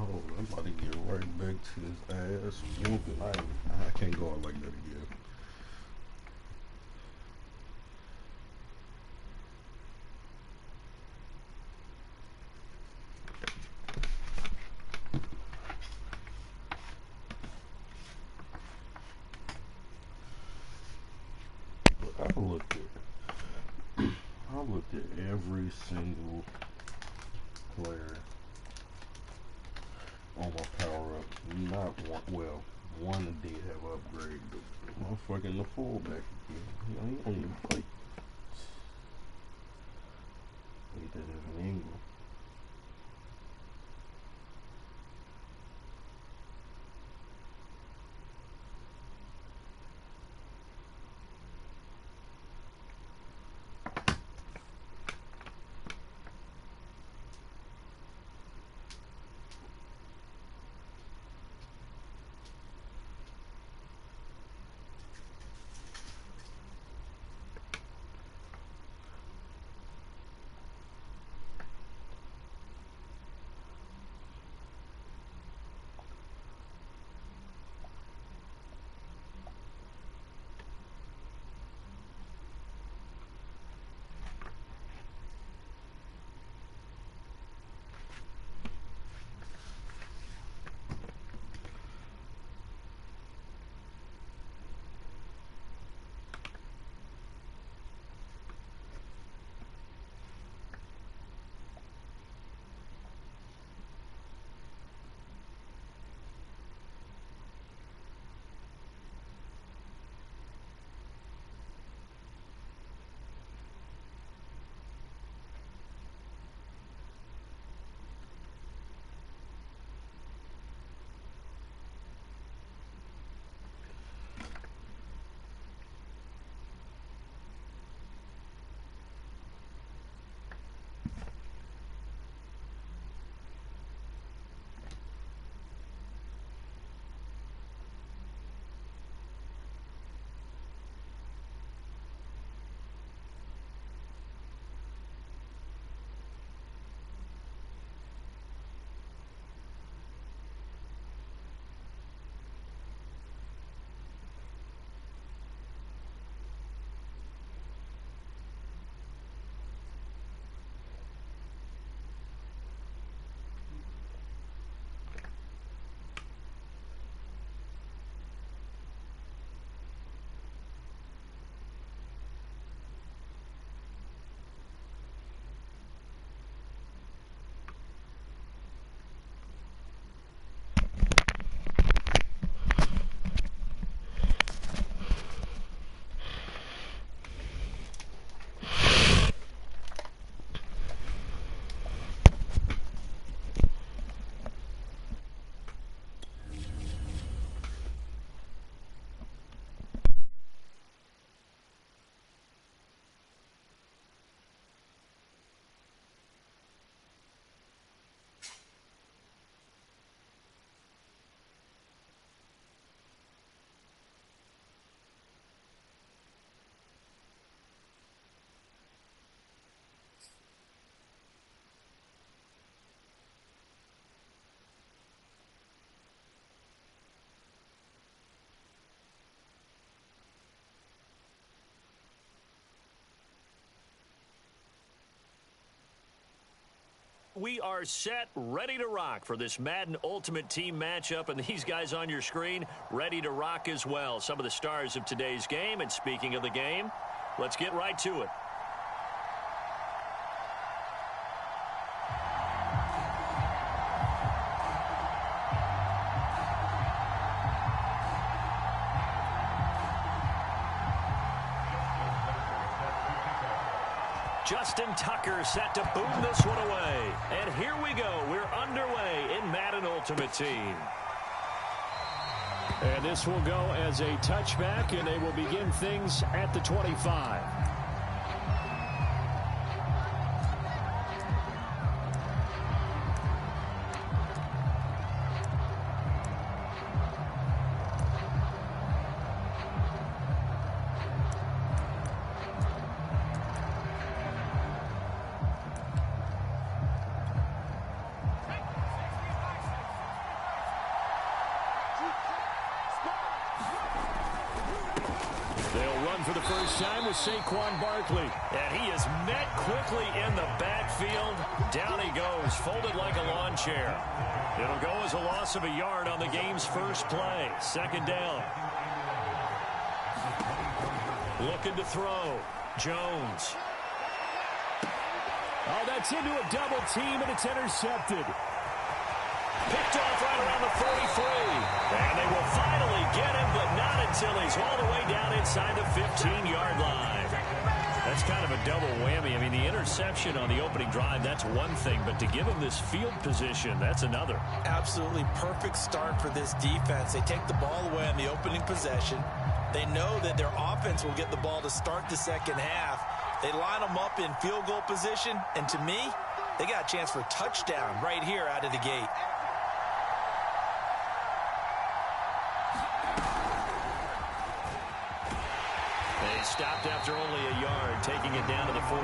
Oh, I'm about to get right back to this ass whooping. I can't go out like that again. But I looked at every single player on my power up. Not one. Well, one that did have upgrade. But motherfucking the fullback again. He don't even play. Ain't that We are set, ready to rock for this Madden Ultimate Team matchup, and these guys on your screen ready to rock as well. Some of the stars of today's game, and speaking of the game, let's get right to it. Justin Tucker set to boom this one away. And here we go. We're underway in Madden Ultimate Team. And this will go as a touchback, and they will begin things at the 25. For the first time with Saquon Barkley. And he is met quickly in the backfield. Down he goes, folded like a lawn chair. It'll go as a loss of a yard on the game's first play. Second down. Looking to throw. Jones. Oh, that's into a double team, and it's intercepted. Picked off right around the 43. And they will finally get him, but not until he's all the way down inside the 15-yard line. That's kind of a double whammy. I mean, the interception on the opening drive, that's one thing, but to give him this field position, that's another. Absolutely perfect start for this defense. They take the ball away on the opening possession. They know that their offense will get the ball to start the second half. They line them up in field goal position, and to me, they got a chance for a touchdown right here out of the gate. Stopped after only a yard, taking it down to the 14.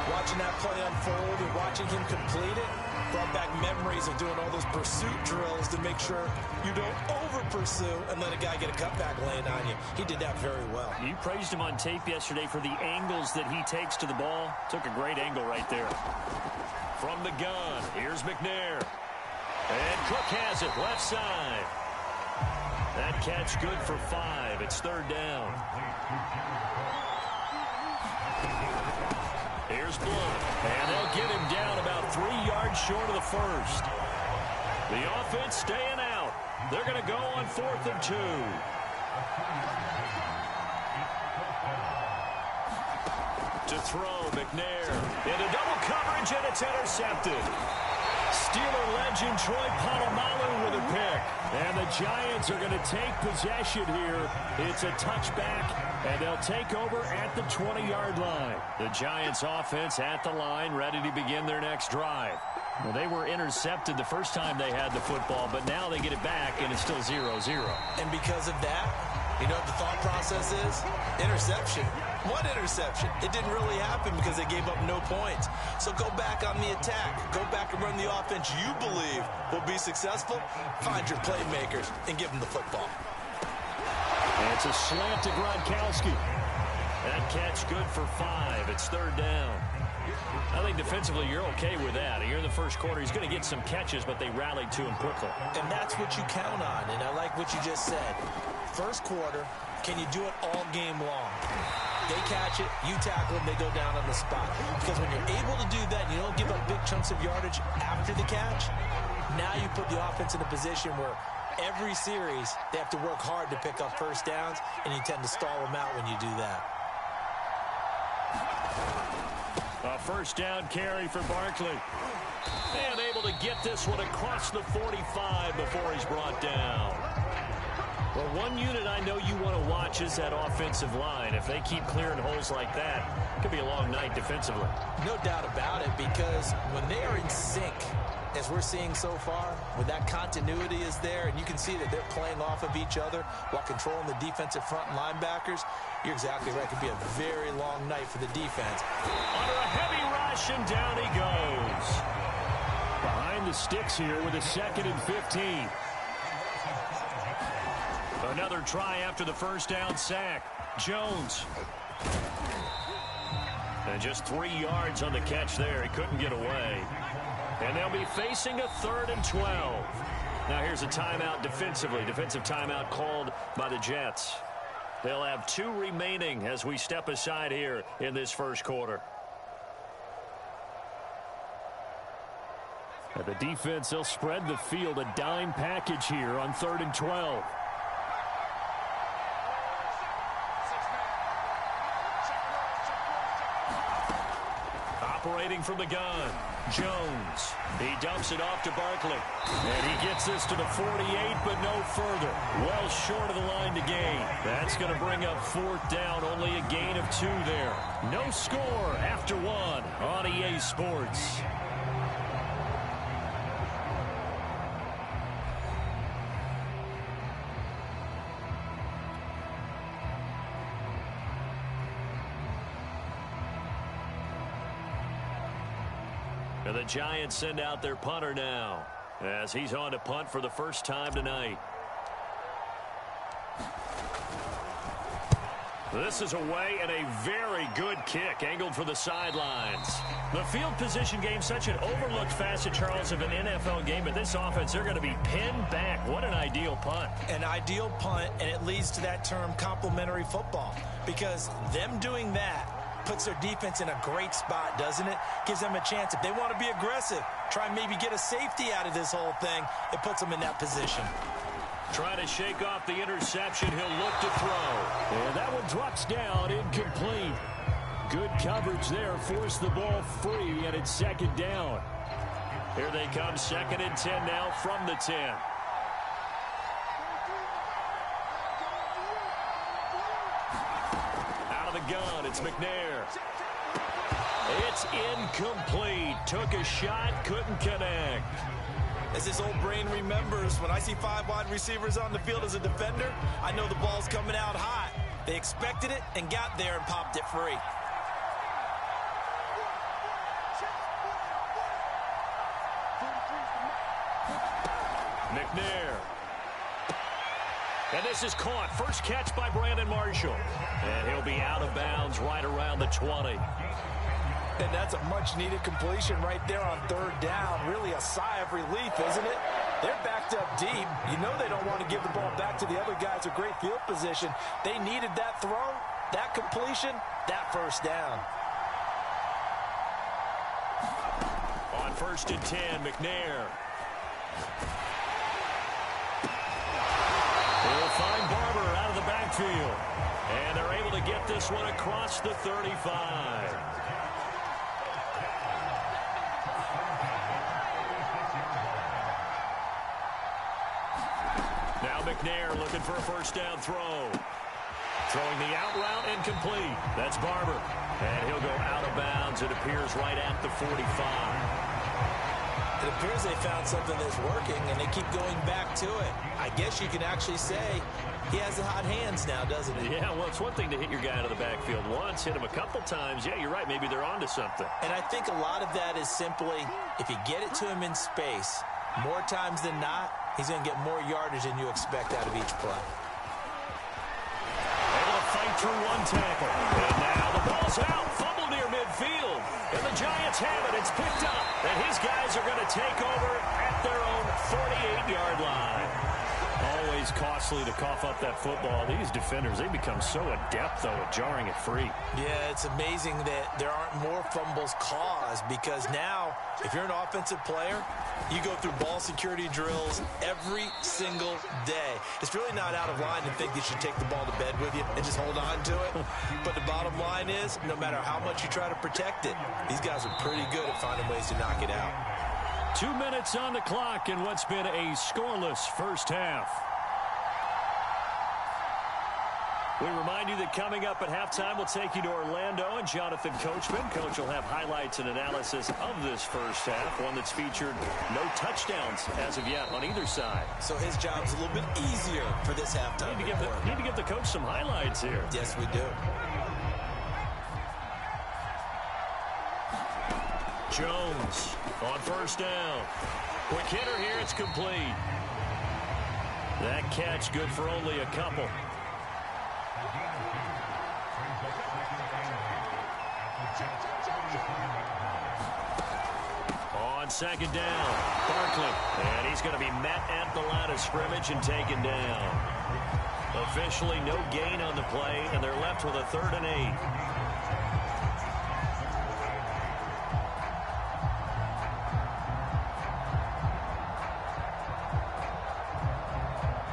Watching that play unfold and watching him complete it brought back memories of doing all those pursuit drills to make sure you don't over-pursue and let a guy get a cutback lane on you. He did that very well. You praised him on tape yesterday for the angles that he takes to the ball. Took a great angle right there. From the gun, here's McNair. And Cook has it, left side. That catch good for 5. It's third down. Here's Blunt. And they'll get him down about 3 yards short of the first. The offense staying out. They're going to go on 4th and 2. To throw, McNair. Into double coverage, and it's intercepted. Steeler legend Troy Polamalu with a pick. And the Giants are going to take possession here. It's a touchback, and they'll take over at the 20-yard line. The Giants offense at the line, ready to begin their next drive. Well, they were intercepted the first time they had the football, but now they get it back, and it's still 0-0. And because of that, you know what the thought process is? Interception. One interception. It didn't really happen because they gave up no points. So go back on the attack. Go back and run the offense you believe will be successful. Find your playmakers and give them the football. And it's a slant to Gronkowski. That catch good for 5. It's third down. I think defensively you're okay with that. Here in the first quarter, he's going to get some catches, but they rallied to him quickly. And that's what you count on, and I like what you just said. First quarter, can you do it all game long? They catch it, you tackle them, they go down on the spot. Because when you're able to do that and you don't give up big chunks of yardage after the catch, now you put the offense in a position where every series they have to work hard to pick up first downs, and you tend to stall them out when you do that. A first down carry for Barkley. And able to get this one across the 45 before he's brought down. Well, one unit I know you want to watch is that offensive line. If they keep clearing holes like that, it could be a long night defensively. No doubt about it, because when they are in sync, as we're seeing so far, when that continuity is there, and you can see that they're playing off of each other while controlling the defensive front linebackers, you're exactly right. It could be a very long night for the defense. Under a heavy rush, and down he goes. Behind the sticks here with a 2nd and 15. Another try after the first down sack. Jones. And just 3 yards on the catch there. He couldn't get away. And they'll be facing a 3rd and 12. Now here's a timeout defensively. Defensive timeout called by the Jets. They'll have 2 remaining as we step aside here in this first quarter. And the defense, they'll spread the field, a dime package here on 3rd and 12. Operating from the gun, Jones. He dumps it off to Barkley. And he gets this to the 48, but no further. Well short of the line to gain. That's going to bring up 4th down, only a gain of 2 there. No score after 1 on EA Sports. And the Giants send out their punter now as he's on to punt for the first time tonight. This is away and a very good kick angled for the sidelines. The field position game, such an overlooked facet, Charles, of an NFL game. But this offense, they're going to be pinned back. What an ideal punt. An ideal punt, and it leads to that term complementary football. Because them doing that puts their defense in a great spot, doesn't it? Gives them a chance. If they want to be aggressive, try and maybe get a safety out of this whole thing, it puts them in that position. Trying to shake off the interception. He'll look to throw. And that one drops down, incomplete. Good coverage there. Forced the ball free, and it's 2nd down. Here they come, 2nd and 10 now from the 10. Out of the gun, it's McNair. It's incomplete. Took a shot, couldn't connect. As his old brain remembers, when I see 5 wide receivers on the field as a defender, I know the ball's coming out hot. They expected it and got there and popped it free. McNair. And this is caught. First catch by Brandon Marshall. And he'll be out of bounds right around the 20. And that's a much-needed completion right there on 3rd down. Really a sigh of relief, isn't it? They're backed up deep. You know they don't want to give the ball back to the other guys with great field position. They needed that throw, that completion, that first down. On 1st and 10, McNair. They'll find Barber out of the backfield. And they're able to get this one across the 35. Now McNair looking for a first down throw. Throwing the out route incomplete. That's Barber. And he'll go out of bounds. It appears right at the 45. It appears they found something that's working, and they keep going back to it. I guess you can actually say he has the hot hands now, doesn't he? Yeah, well, it's one thing to hit your guy out of the backfield once, hit him a couple times. Yeah, you're right. Maybe they're onto something. And I think a lot of that is simply, if you get it to him in space, more times than not, he's going to get more yardage than you expect out of each play. Able to fight through one tackle. And now the ball's out. Fumble near midfield. And the Giants have it. It's picked up. And his guys are going to take over at their own 48-yard line. Always costly to cough up that football. These defenders, they become so adept, though, at jarring it free. Yeah, it's amazing that there aren't more fumbles caused, because now, if you're an offensive player, you go through ball security drills every single day. It's really not out of line to think you should take the ball to bed with you and just hold on to it. But the bottom line is, no matter how much you try to protect it, these guys are pretty good at finding ways to knock it out. 2 minutes on the clock in what's been a scoreless first half. We remind you that coming up at halftime, we'll take you to Orlando and Jonathan Coachman. Coach will have highlights and analysis of this first half, one that's featured no touchdowns as of yet on either side. So his job's a little bit easier for this halftime. Need to give the coach some highlights here. Yes, we do. Jones on first down. Quick hitter here, it's complete. That catch good for only a couple. On second down, Barkley. And he's going to be met at the line of scrimmage and taken down. Officially no gain on the play, and they're left with a 3rd and 8.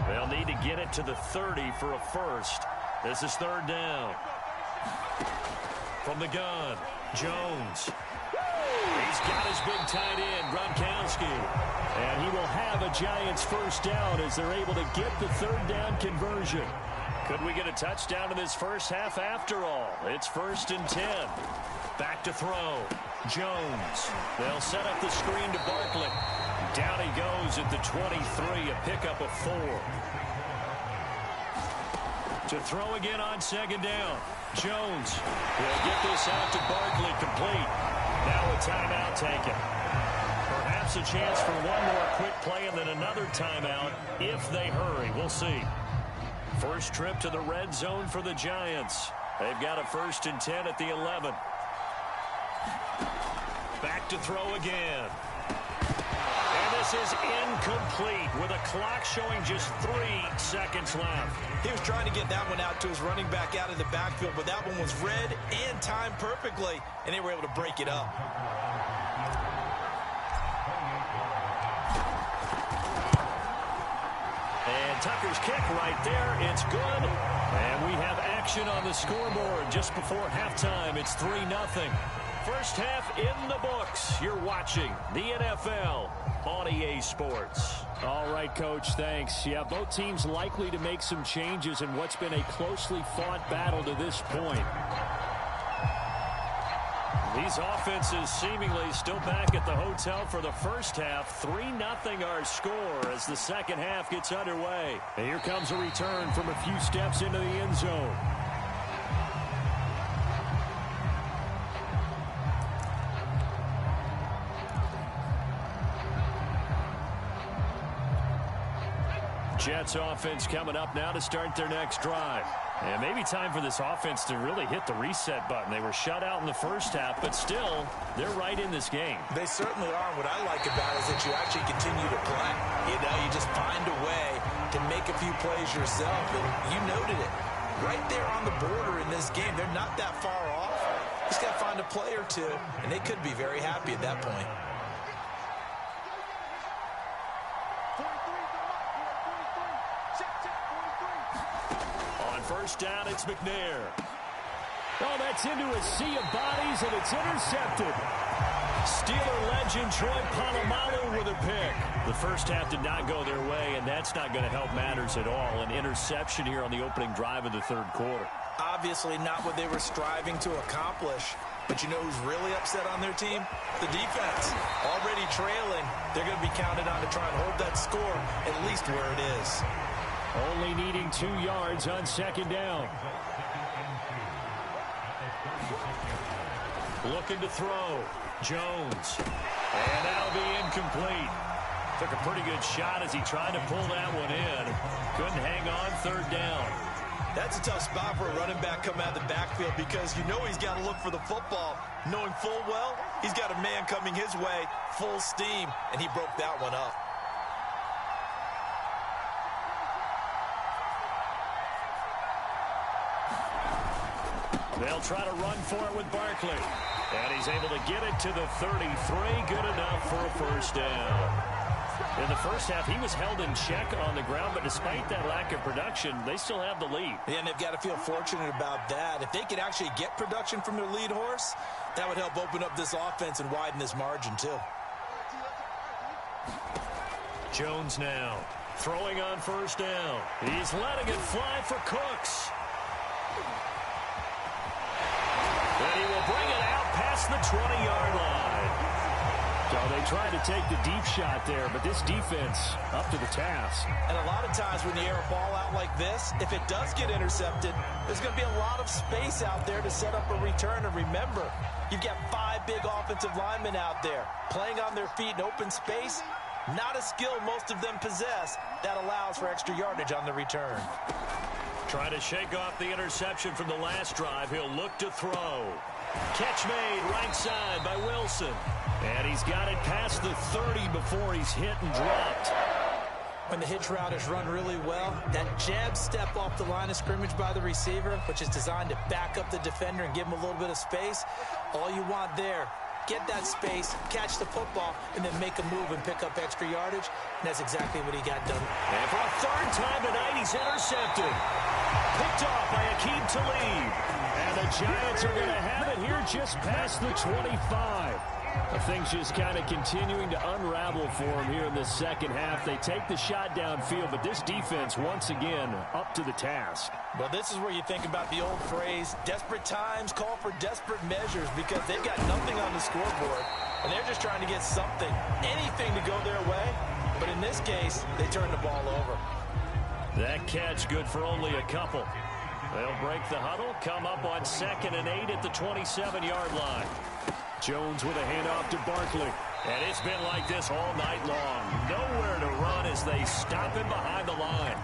They'll need to get it to the 30 for a first. This is 3rd down. From the gun, Jones. He's got his big tight end, Gronkowski. And he will have a Giants first down as they're able to get the 3rd down conversion. Could we get a touchdown in this first half after all? It's 1st and 10. Back to throw. Jones. They'll set up the screen to Barkley. Down he goes at the 23, a pickup of 4. To throw again on second down. Jones will get this out to Barkley, complete. Now a timeout taken. Perhaps a chance for one more quick play and then another timeout if they hurry. We'll see. First trip to the red zone for the Giants. They've got a 1st and 10 at the 11. Back to throw again. And this is incomplete with a clock showing just 3 seconds left. He was trying to get that one out to his running back out of the backfield, but that one was read and timed perfectly, and they were able to break it up. And Tucker's kick right there. It's good. And we have action on the scoreboard just before halftime. It's 3-0. First half in the books. You're watching the NFL on EA Sports. All right, Coach, thanks. Yeah, both teams likely to make some changes in what's been a closely fought battle to this point. These offenses seemingly still back at the hotel for the first half. 3-0 our score as the second half gets underway. And here comes a return from a few steps into the end zone. Jets offense coming up now to start their next drive. And maybe time for this offense to really hit the reset button. They were shut out in the first half, but still, they're right in this game. They certainly are. What I like about it is that you actually continue to play. You know, you just find a way to make a few plays yourself, and you noted it. Right there on the border in this game, they're not that far off. Just got to find a play or two, and they could be very happy at that point. First down, it's McNair. Oh, that's into a sea of bodies, and it's intercepted. Steeler legend Troy Polamalu with a pick. The first half did not go their way, and that's not going to help matters at all. An interception here on the opening drive of the third quarter. Obviously not what they were striving to accomplish. But you know who's really upset on their team? The defense. Already trailing. They're going to be counted on to try and hold that score at least where it is. Only needing 2 yards on second down. Looking to throw. Jones. And that'll be incomplete. Took a pretty good shot as he tried to pull that one in. Couldn't hang on, third down. That's a tough spot for a running back coming out of the backfield because you know he's got to look for the football, knowing full well he's got a man coming his way, full steam, and he broke that one up. They'll try to run for it with Barkley. And he's able to get it to the 33. Good enough for a first down. In the first half, he was held in check on the ground, but despite that lack of production, they still have the lead. Yeah, and they've got to feel fortunate about that. If they could actually get production from their lead horse, that would help open up this offense and widen this margin, too. Jones now throwing on first down. He's letting it fly for Cooks. And he will bring it out past the 20-yard line. So they tried to take the deep shot there, but this defense up to the task. And a lot of times when you air a ball out like this, if it does get intercepted, there's going to be a lot of space out there to set up a return. And remember, you've got 5 big offensive linemen out there playing on their feet in open space. Not a skill most of them possess that allows for extra yardage on the return. Trying to shake off the interception from the last drive. He'll look to throw. Catch made right side by Wilson. And he's got it past the 30 before he's hit and dropped. When the hitch route is run really well, that jab step off the line of scrimmage by the receiver, which is designed to back up the defender and give him a little bit of space, all you want there, get that space, catch the football, and then make a move and pick up extra yardage. And that's exactly what he got done. And for a third time tonight, he's intercepted. Picked off by Aqib Talib. And the Giants are going to have it here just past the 25. Things just kind of continuing to unravel for him here in this second half. They take the shot downfield, but this defense, once again, up to the task. Well, this is where you think about the old phrase, desperate times call for desperate measures, because they've got nothing on the scoreboard, and they're just trying to get something, anything to go their way. But in this case, they turn the ball over. That catch good for only a couple. They'll break the huddle, come up on 2nd and 8 at the 27-yard line. Jones with a handoff to Barkley. And it's been like this all night long. Nowhere to run as they stop him behind the line.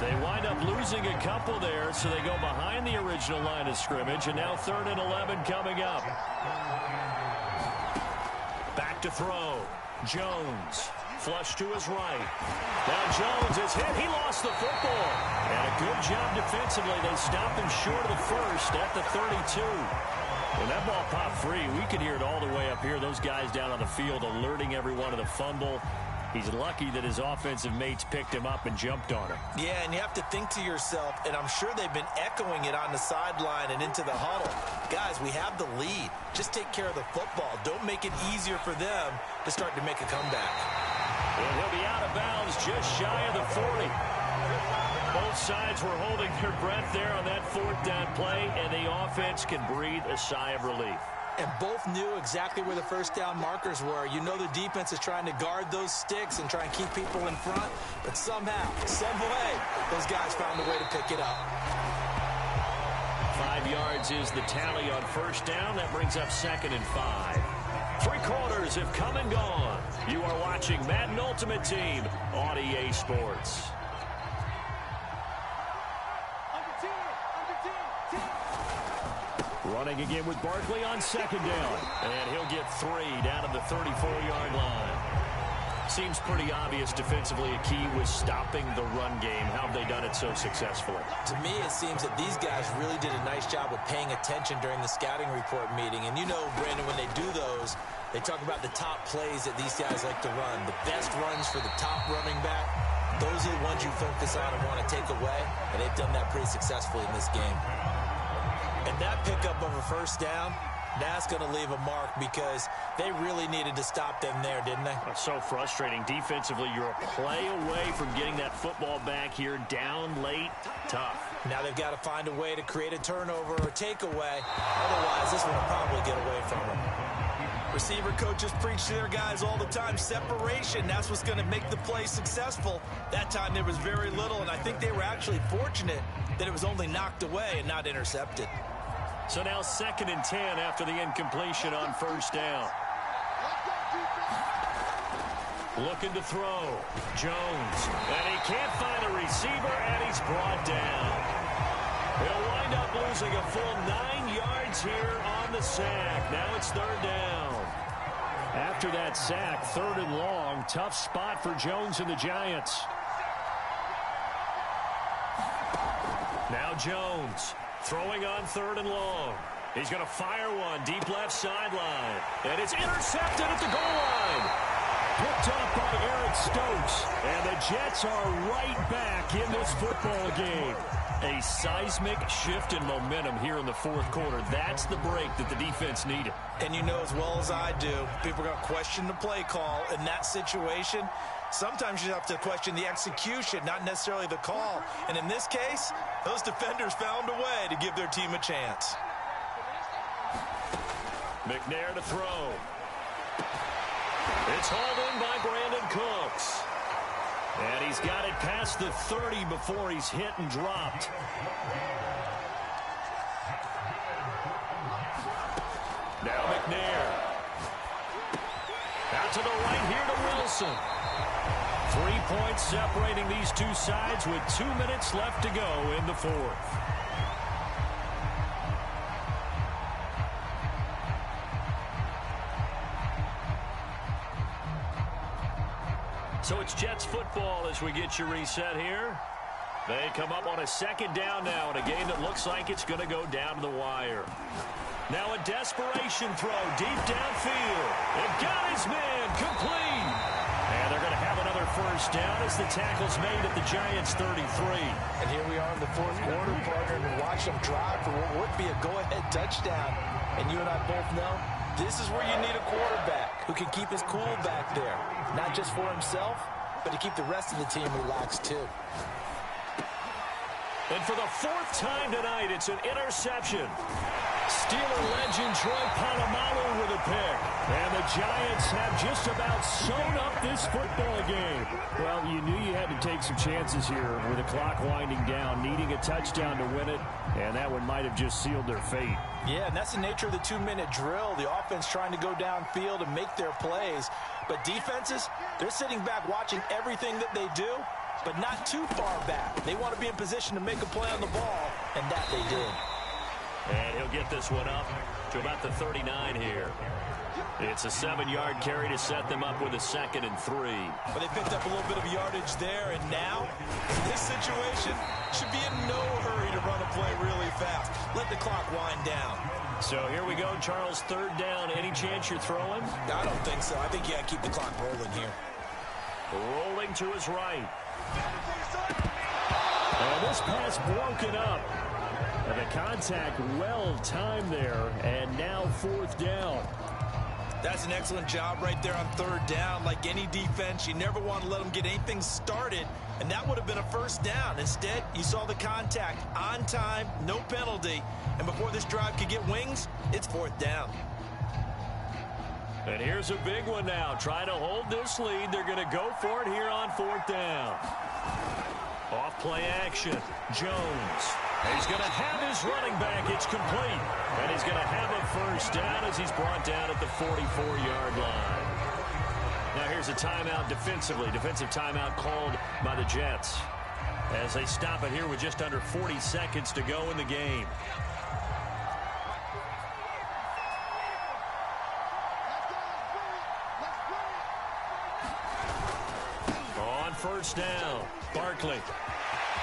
They wind up losing a couple there, so they go behind the original line of scrimmage, and now 3rd and 11 coming up. Back to throw. Jones. Flush to his right. Now Jones is hit. He lost the football. And a good job defensively. They stopped him short of the first at the 32. When that ball popped free, we could hear it all the way up here. Those guys down on the field alerting everyone of the fumble. He's lucky that his offensive mates picked him up and jumped on him. Yeah, and you have to think to yourself, and I'm sure they've been echoing it on the sideline and into the huddle. Guys, we have the lead. Just take care of the football. Don't make it easier for them to start to make a comeback. And he'll be out of bounds just shy of the 40. Both sides were holding their breath there on that 4th down play, and the offense can breathe a sigh of relief. And both knew exactly where the first down markers were. You know the defense is trying to guard those sticks and try and keep people in front, but somehow, some way, those guys found a way to pick it up. 5 yards is the tally on first down. That brings up 2nd and 5. 3 quarters have come and gone. You are watching Madden Ultimate Team on EA Sports. Running again with Barkley on 2nd down. And he'll get 3 down at the 34-yard line. Seems pretty obvious defensively a key was stopping the run game. How have they done it so successfully? To me, it seems that these guys really did a nice job of paying attention during the scouting report meeting. And you know, Brandon, when they do those, they talk about the top plays that these guys like to run. The best runs for the top running back, those are the ones you focus on and want to take away. And they've done that pretty successfully in this game. And that pickup of a first down, that's going to leave a mark because they really needed to stop them there, didn't they? That's so frustrating. Defensively, you're a play away from getting that football back here. Down late, tough. Now they've got to find a way to create a turnover or takeaway. Otherwise, this one will probably get away from them. Receiver coaches preach to their guys all the time. Separation, that's what's going to make the play successful. That time there was very little, and I think they were actually fortunate that it was only knocked away and not intercepted. So now 2nd and 10 after the incompletion on first down. Looking to throw. Jones. And he can't find a receiver, and he's brought down. He'll wind up losing a full 9 yards here on the sack. Now it's 3rd down. After that sack, 3rd and long. Tough spot for Jones and the Giants. Now Jones. Throwing on 3rd and long. He's going to fire one deep left sideline. And it's intercepted at the goal line. Picked off by Eric Stokes. And the Jets are right back in this football game. A seismic shift in momentum here in the 4th quarter. That's the break that the defense needed. And you know as well as I do, people are going to question the play call in that situation. Sometimes you have to question the execution, not necessarily the call. And in this case, those defenders found a way to give their team a chance. McNair to throw. It's hauled in by Brandon Cooks. And he's got it past the 30 before he's hit and dropped. Now McNair. Out to the right here to Wilson. 3 points separating these two sides with 2 minutes left to go in the 4th. So it's Jets football as we get you reset here. They come up on a second down now in a game that looks like it's going to go down to the wire. Now a desperation throw deep downfield. It got his man complete. And they're going to have another first down as the tackle's made at the Giants' 33. And here we are in the fourth quarter, partner, and watch them drive for what would be a go-ahead touchdown. And you and I both know this is where you need a quarterback who can keep his cool back there. Not just for himself, but to keep the rest of the team relaxed too. And for the fourth time tonight, it's an interception. Steeler legend Troy Polamalu with a pick. And the Giants have just about sewn up this football game. Well, you knew you had to take some chances here with the clock winding down, needing a touchdown to win it, and that one might have just sealed their fate. Yeah, and that's the nature of the 2-minute drill. The offense trying to go downfield and make their plays. But defenses, they're sitting back watching everything that they do, but not too far back. They want to be in position to make a play on the ball, and that they did. And he'll get this one up to about the 39 here. It's a 7-yard carry to set them up with a 2nd and 3. But they picked up a little bit of yardage there, and now, in this situation, should be in no hurry to run a play really fast. Let the clock wind down. So here we go, Charles, 3rd down. Any chance you're throwing? I don't think so. I think you got to keep the clock rolling here. Rolling to his right. And this pass broken up. And the contact well-timed there, and now 4th down. That's an excellent job right there on 3rd down. Like any defense, you never want to let them get anything started, and that would have been a 1st down. Instead, you saw the contact on time, no penalty, and before this drive could get wings, it's 4th down. And here's a big one now. Trying to hold this lead. They're going to go for it here on 4th down. Off play action. Jones. He's going to have his running back. It's complete. And he's going to have a 1st down as he's brought down at the 44-yard line. Now here's a timeout defensively. Defensive timeout called by the Jets as they stop it here with just under 40 seconds to go in the game. On 1st down, Barkley.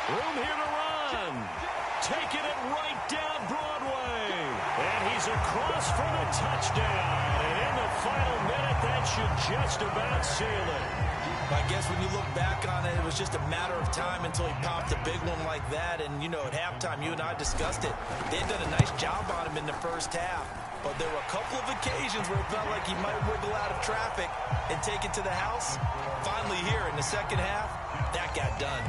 Room here to run. Taking it right down Broadway. And he's across for the touchdown. And in the final minute, that should just about seal it. I guess when you look back on it, it was just a matter of time until he popped a big one like that. And, you know, at halftime, you and I discussed it. They had done a nice job on him in the 1st half. But there were a couple of occasions where it felt like he might wiggle out of traffic and take it to the house. Finally here in the 2nd half, that got done.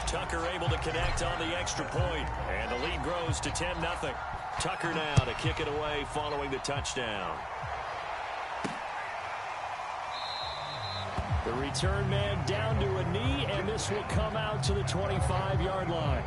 Tucker able to connect on the extra point, and the lead grows to 10-0. Tucker now to kick it away following the touchdown. The return man down to a knee, and this will come out to the 25-yard line.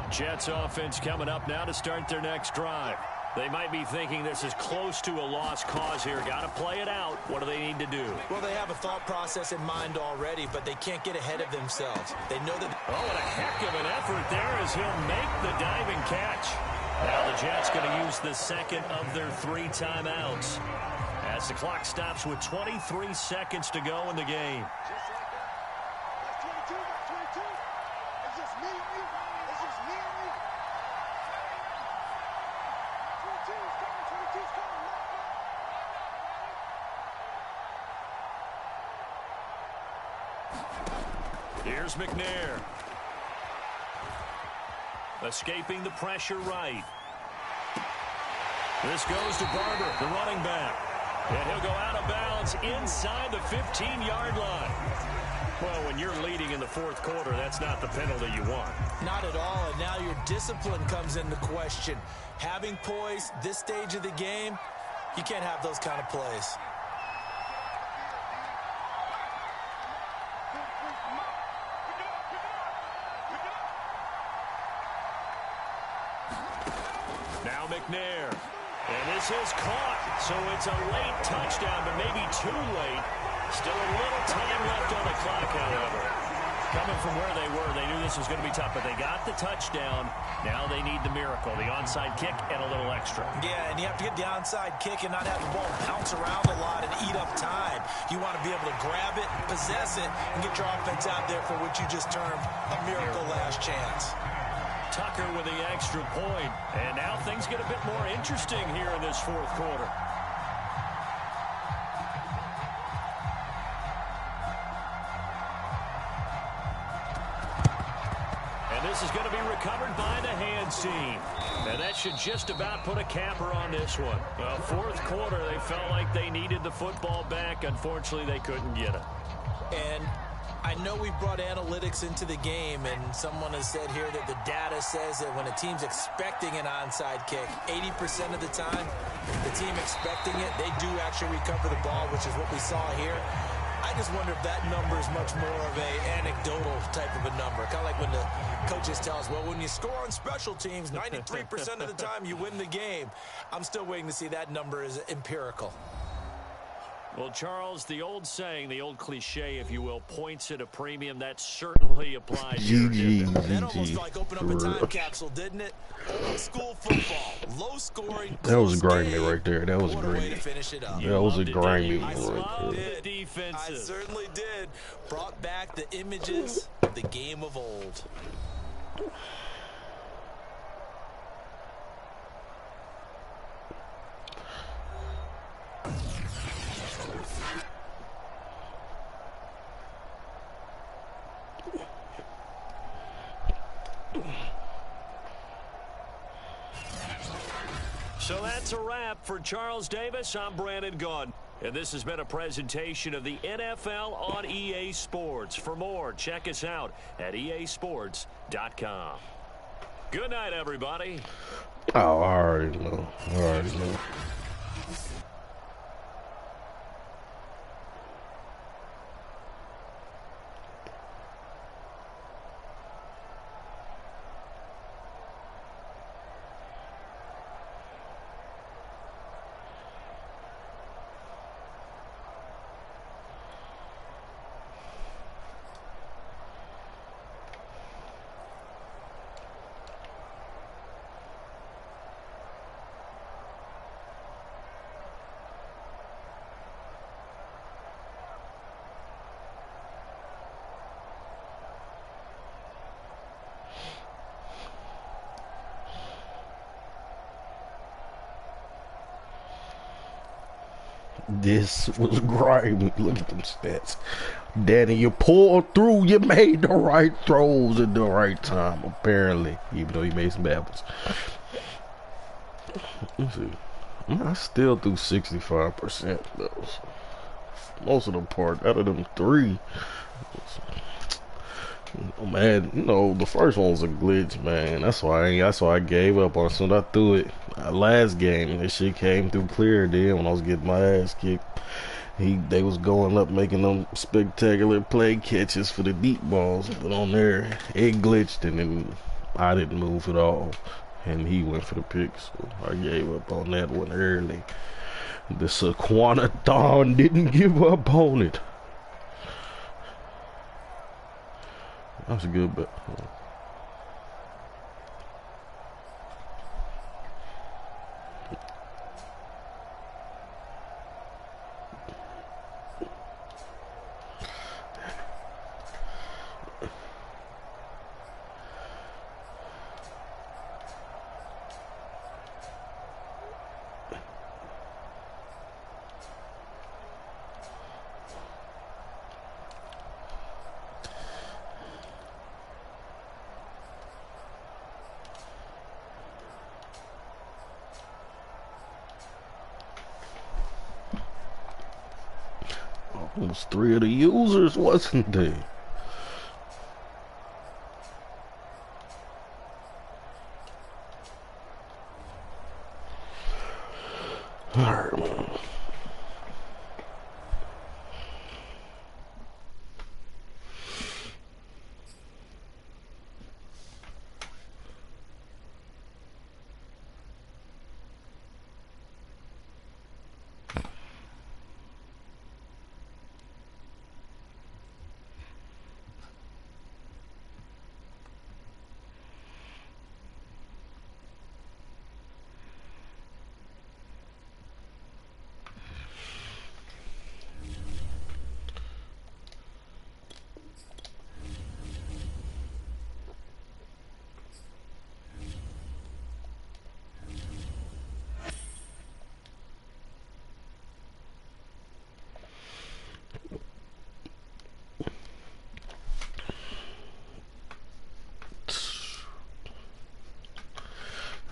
Jets offense coming up now to start their next drive. They might be thinking this is close to a lost cause here. Got to play it out. What do they need to do? Well, they have a thought process in mind already, but they can't get ahead of themselves. They know that. Oh, and a heck of an effort there as he'll make the diving catch. Now the Jets going to use the 2nd of their 3 timeouts as the clock stops with 23 seconds to go in the game. Here's McNair. Escaping the pressure right. This goes to Barber, the running back. And he'll go out of bounds inside the 15-yard line. Well, when you're leading in the 4th quarter, that's not the penalty you want. Not at all, and now your discipline comes into question. Having poise this stage of the game, you can't have those kind of plays. Now McNair. And this is caught. So it's a late touchdown, but maybe too late. Still a little time left on the clock, however. Coming from where they were, they knew this was going to be tough, but they got the touchdown. Now they need the miracle, the onside kick and a little extra. Yeah, and you have to get the onside kick and not have the ball bounce around a lot and eat up time. You want to be able to grab it, possess it, and get your offense out there for what you just termed a miracle last chance. Tucker with the extra point. And now things get a bit more interesting here in this fourth quarter. And this is going to be recovered by the hands team. And that should just about put a capper on this one. Well, fourth quarter, they felt like they needed the football back. Unfortunately, they couldn't get it. And I know we brought analytics into the game, and someone has said here that the data says that when a team's expecting an onside kick, 80% of the time, the team expecting it, they do actually recover the ball, which is what we saw here. I just wonder if that number is much more of a anecdotal type of a number. Kind of like when the coaches tell us, well, when you score on special teams, 93% of the time you win the game. I'm still waiting to see that number is empirical. Well, Charles, the old saying, the old cliche, if you will, points at a premium, that certainly applies here. That almost like opened up a time capsule, didn't it? Old school football, low scoring. That was grimy right there. That was grimy. That was a grimy I one right loved there. the defensive. I certainly did. Brought back the images of the game of old. So that's a wrap for Charles Davis. I'm Brandon Gunn. And this has been a presentation of the NFL on EA Sports. For more, check us out at easports.com. Good night, everybody. Oh, I already know. I already know. This was grimy. Look at them stats. Danny, you pulled through. You made the right throws at the right time, apparently. Even though he made some bad ones. Let's see. I still threw 65% though. Most of the part out of them three. Oh, man, you know, the first one was a glitch, man. That's why I gave up on it. Soon as I threw it last game, this shit came through clear. Then when I was getting my ass kicked, they was going up making them spectacular play catches for the deep balls, but on there it glitched and then I didn't move at all, and he went for the pick. So I gave up on that one early. The Saquon didn't give up on it. That was a good bet. It was 3 of the users, wasn't there? Alright, man.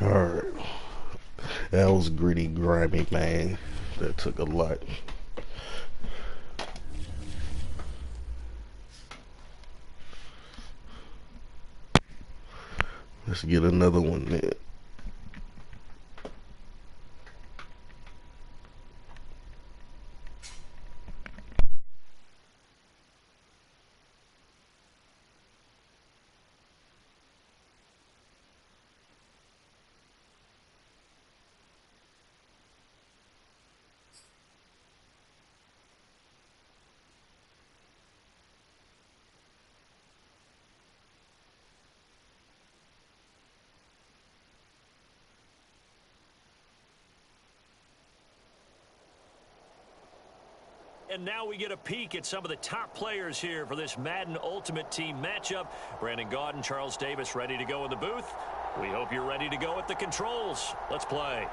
Alright. That was gritty, grimy, man. That took a lot. Let's get another one then. And now we get a peek at some of the top players here for this Madden Ultimate Team matchup. Brandon Gaudin, Charles Davis ready to go in the booth. We hope you're ready to go at the controls. Let's play.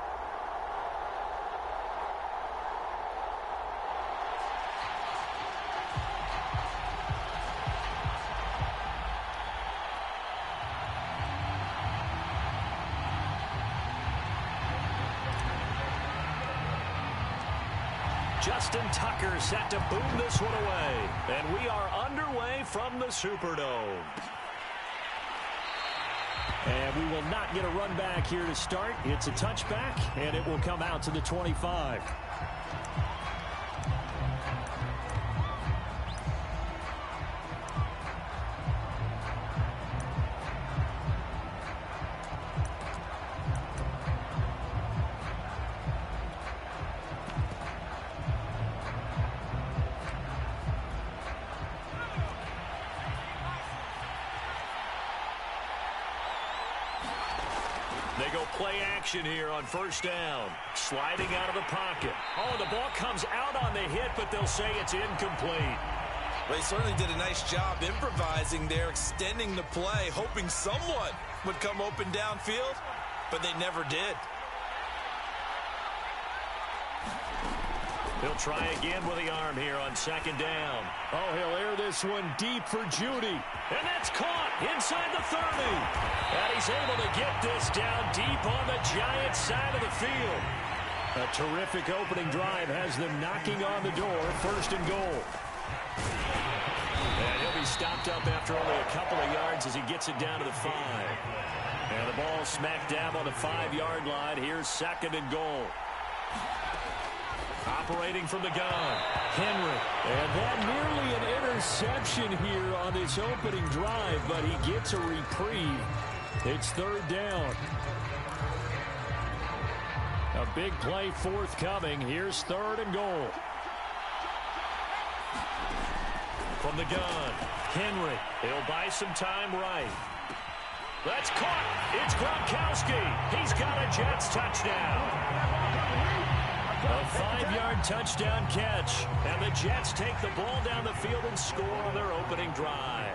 Justin Tucker set to boom this one away. And we are underway from the Superdome. And we will not get a run back here to start. It's a touchback, and it will come out to the 25. They go play action here on first down. Sliding out of the pocket. Oh, the ball comes out on the hit, but they'll say it's incomplete. They certainly did a nice job improvising there, extending the play, hoping someone would come open downfield, but they never did. He'll try again with the arm here on second down. Oh, he'll air this one deep for Judy. And that's caught inside the 30. And he's able to get this down deep on the Giants' side of the field. A terrific opening drive has them knocking on the door. First and goal. And he'll be stopped up after only a couple of yards as he gets it down to the 5. And the ball smack dab on the 5-yard line. Here's second and goal. Operating from the gun, Henry. And that nearly an interception here on this opening drive, but he gets a reprieve. It's third down. A big play forthcoming. Here's third and goal. From the gun, Henry. He'll buy some time right. That's caught. It's Gronkowski. He's got a Jets touchdown. A 5-yard touchdown catch. And the Jets take the ball down the field and score on their opening drive.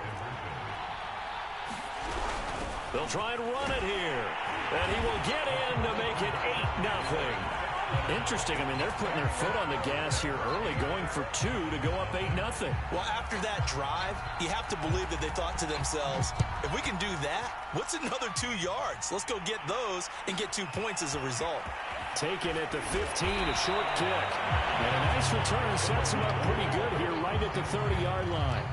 They'll try and run it here. And he will get in to make it 8-0. Interesting. I mean, they're putting their foot on the gas here early, going for 2 to go up 8-0. Well, after that drive, you have to believe that they thought to themselves, if we can do that, what's another 2 yards? Let's go get those and get 2 points as a result. Taken at the 15, a short kick. And a nice return sets him up pretty good here right at the 30-yard line.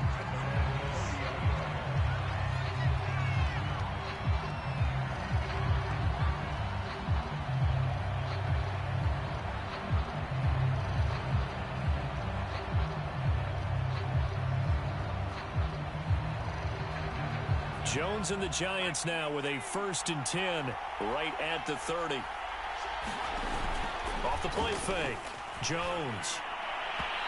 Jones and the Giants now with a 1st and 10 right at the 30. Off the play fake, Jones.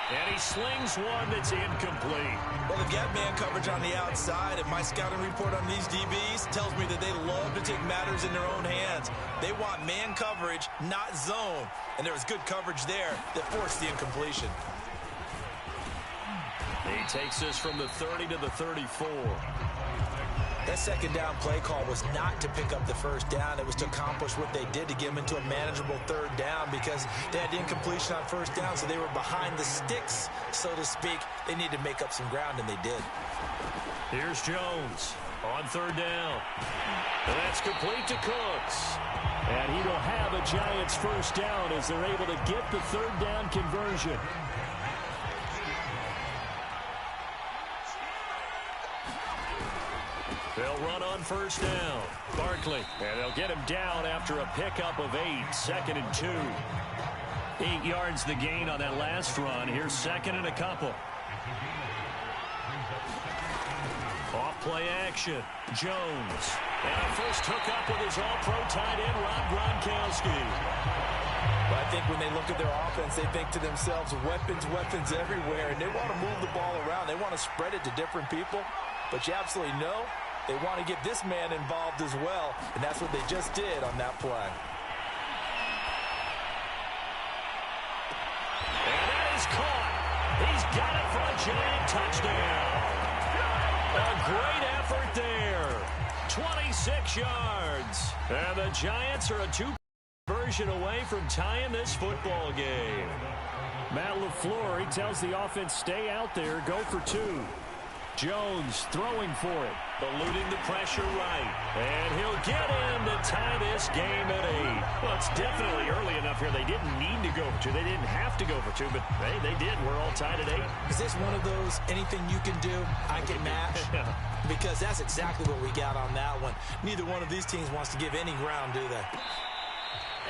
And he slings one that's incomplete. Well, the gap man coverage on the outside, and my scouting report on these DBs tells me that they love to take matters in their own hands. They want man coverage, not zone. And there was good coverage there that forced the incompletion. He takes this from the 30 to the 34. That second down play call was not to pick up the first down. It was to accomplish what they did to get them into a manageable third down because they had incompletion on first down, so they were behind the sticks, so to speak. They needed to make up some ground, and they did. Here's Jones on third down. And that's complete to Cooks. And he will have a Giants first down as they're able to get the third down conversion. They'll run on first down. Barkley. And they'll get him down after a pickup of 8. 2nd and 2. 8 yards the gain on that last run. Here's 2nd and a couple. Off play action. Jones. And a first hookup with his all-pro tight end, Rob Gronkowski. But I think when they look at their offense, they think to themselves, weapons, weapons everywhere. And they want to move the ball around. They want to spread it to different people. But you absolutely know they want to get this man involved as well. And that's what they just did on that play. And that is caught. He's got it for a Giant touchdown. A great effort there. 26 yards. And the Giants are a 2 conversion away from tying this football game. Matt LaFleur, he tells the offense, stay out there, go for 2. Jones throwing for it. Eluding the pressure right. And he'll get in to tie this game at 8. Well, it's definitely early enough here. They didn't need to go for 2. They didn't have to go for 2, but hey, they did. We're all tied at 8. Is this one of those anything you can do, I can match? Because that's exactly what we got on that one. Neither one of these teams wants to give any ground, do they?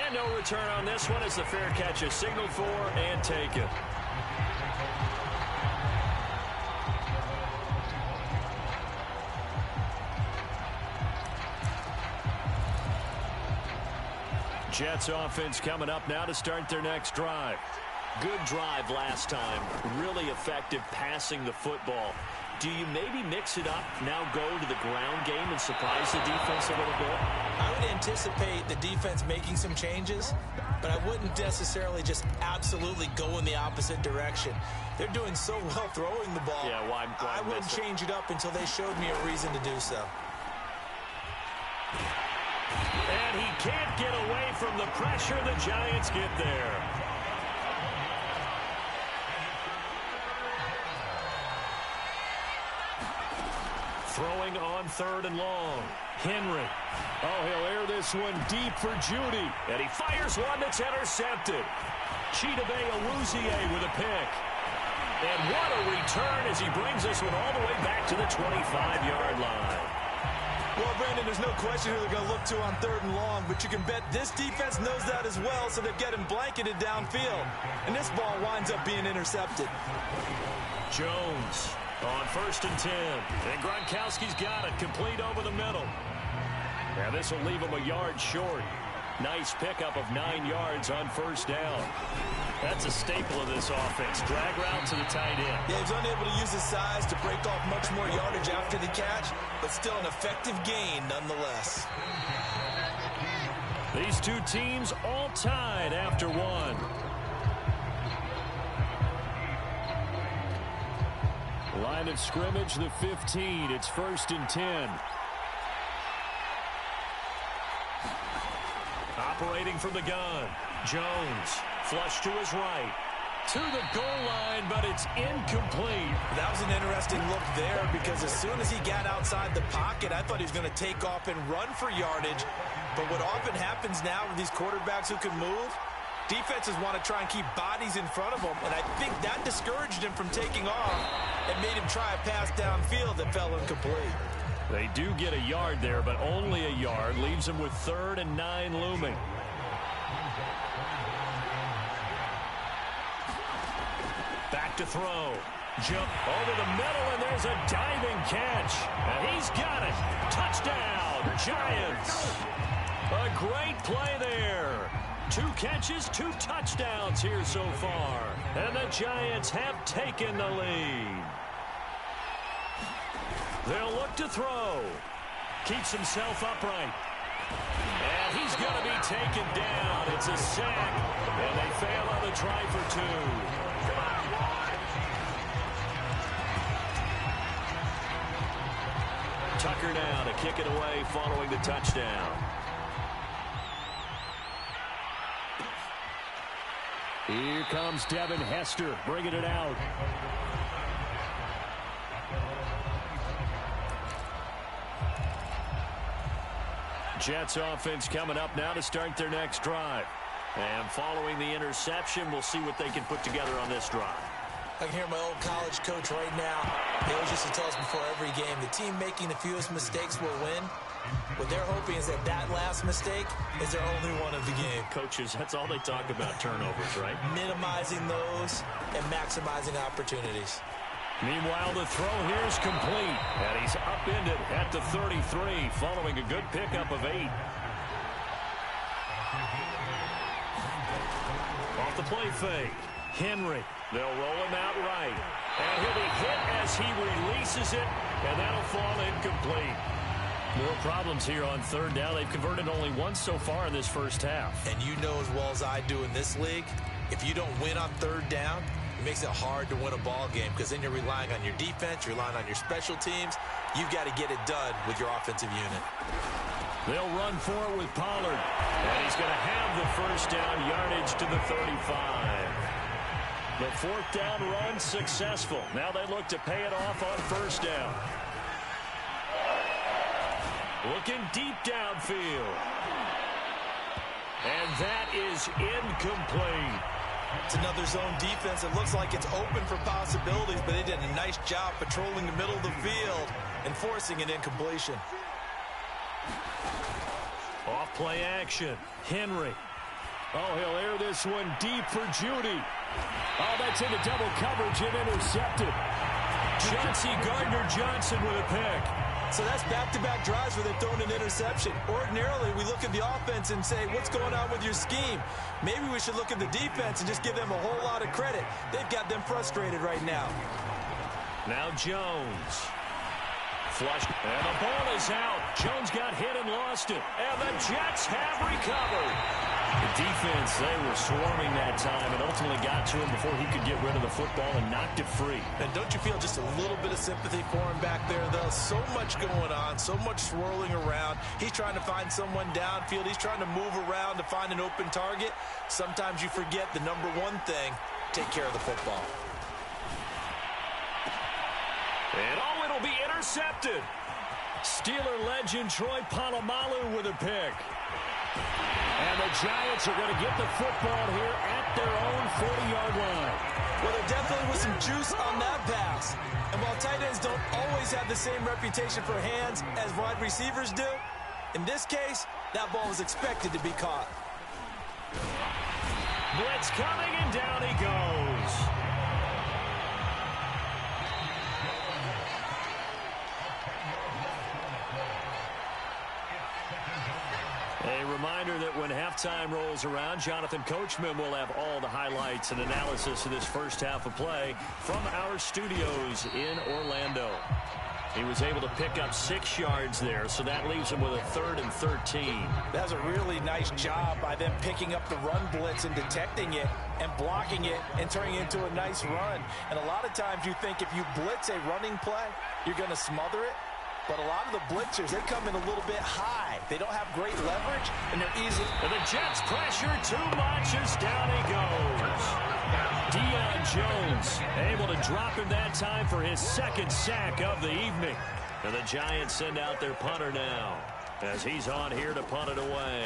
And no return on this one as the fair catch is signaled for and taken. Jets offense coming up now to start their next drive. Good drive last time. Really effective passing the football. Do you maybe mix it up, now go to the ground game and surprise the defense a little bit? I would anticipate the defense making some changes, but I wouldn't necessarily just absolutely go in the opposite direction. They're doing so well throwing the ball. Yeah, why I wouldn't change it up until they showed me a reason to do so. And he can't get away from the pressure. The Giants get there. Throwing on 3rd and long. Henry. Oh, he'll air this one deep for Judy. And he fires one that's intercepted. Chidobe Awuzie with a pick. And what a return as he brings this one all the way back to the 25-yard line. Well, Brandon, there's no question who they're going to look to on 3rd and long, but you can bet this defense knows that as well, so they're getting blanketed downfield. And this ball winds up being intercepted. Jones on 1st and 10. And Gronkowski's got it, complete over the middle. Now this will leave him a yard short. Nice pickup of 9 yards on 1st down. That's a staple of this offense. Drag route to the tight end. Yeah, he's unable to use his size to break off much more yardage after the catch, but still an effective gain nonetheless. These two teams all tied after one. Line of scrimmage, the 15. It's 1st and 10. Operating from the gun. Jones, flush to his right. To the goal line, but it's incomplete. That was an interesting look there because as soon as he got outside the pocket, I thought he was going to take off and run for yardage. But what often happens now with these quarterbacks who can move, defenses want to try and keep bodies in front of them, and I think that discouraged him from taking off and made him try a pass downfield that fell incomplete. They do get a yard there, but only a yard. Leaves them with 3rd and 9 looming. Back to throw. Jump over the middle, and there's a diving catch. And he's got it. Touchdown, Giants. A great play there. 2 catches, 2 touchdowns here so far. And the Giants have taken the lead. They'll look to throw. Keeps himself upright. And he's going to be taken down. It's a sack. And they fail on the try for 2. Tucker now to kick it away following the touchdown. Here comes Devin Hester bringing it out. Jets offense coming up now to start their next drive. And following the interception, we'll see what they can put together on this drive. I can hear my old college coach right now. He always used to tell us before every game, the team making the fewest mistakes will win. What they're hoping is that that last mistake is their only one of the game. Coaches, that's all they talk about, turnovers, right? Minimizing those and maximizing opportunities. Meanwhile, the throw here is complete. And he's upended at the 33 following a good pickup of 8. Off the play fake. Henry. They'll roll him out right. And he'll be hit as he releases it. And that'll fall incomplete. More problems here on third down. They've converted only once so far in this first half. And you know as well as I do in this league, if you don't win on third down, it makes it hard to win a ball game because then you're relying on your defense, you're relying on your special teams. You've got to get it done with your offensive unit. They'll run for it with Pollard. And he's going to have the first down yardage to the 35. The fourth down run successful. Now they look to pay it off on first down. Looking deep downfield. And that is incomplete. It's another zone defense. It looks like it's open for possibilities, but they did a nice job patrolling the middle of the field and forcing an incompletion. Off play action. Henry. Oh, he'll air this one deep for Judy. Oh, that's into double coverage and intercepted. Chauncey Gardner-Johnson with a pick. So that's back-to-back drives where they've thrown an interception. Ordinarily, we look at the offense and say, what's going on with your scheme? Maybe we should look at the defense and just give them a whole lot of credit. They've got them frustrated right now. Now Jones. Flushed. And the ball is out. Jones got hit and lost it. And the Jets have recovered. The defense, they were swarming that time and ultimately got to him before he could get rid of the football and knocked it free. And don't you feel just a little bit of sympathy for him back there, though? So much going on, so much swirling around. He's trying to find someone downfield. He's trying to move around to find an open target. Sometimes you forget the number one thing, take care of the football. And oh, it'll be intercepted. Steeler legend Troy Polamalu with a pick. And the Giants are going to get the football here at their own 40-yard line. Well, there definitely was some juice on that pass. And while tight ends don't always have the same reputation for hands as wide receivers do, in this case, that ball was expected to be caught. Blitz coming, and down he goes. A reminder that when halftime rolls around, Jonathan Coachman will have all the highlights and analysis of this first half of play from our studios in Orlando. He was able to pick up 6 yards there, so that leaves him with a 3rd and 13. That was a really nice job by them picking up the run blitz and detecting it and blocking it and turning it into a nice run. And a lot of times you think if you blitz a running play, you're going to smother it. But a lot of the blitzers, they come in a little bit high. They don't have great leverage, and they're easy. And the Jets pressure too much as down he goes. Deion Jones able to drop him that time for his 2nd sack of the evening. And the Giants send out their punter now as he's on here to punt it away.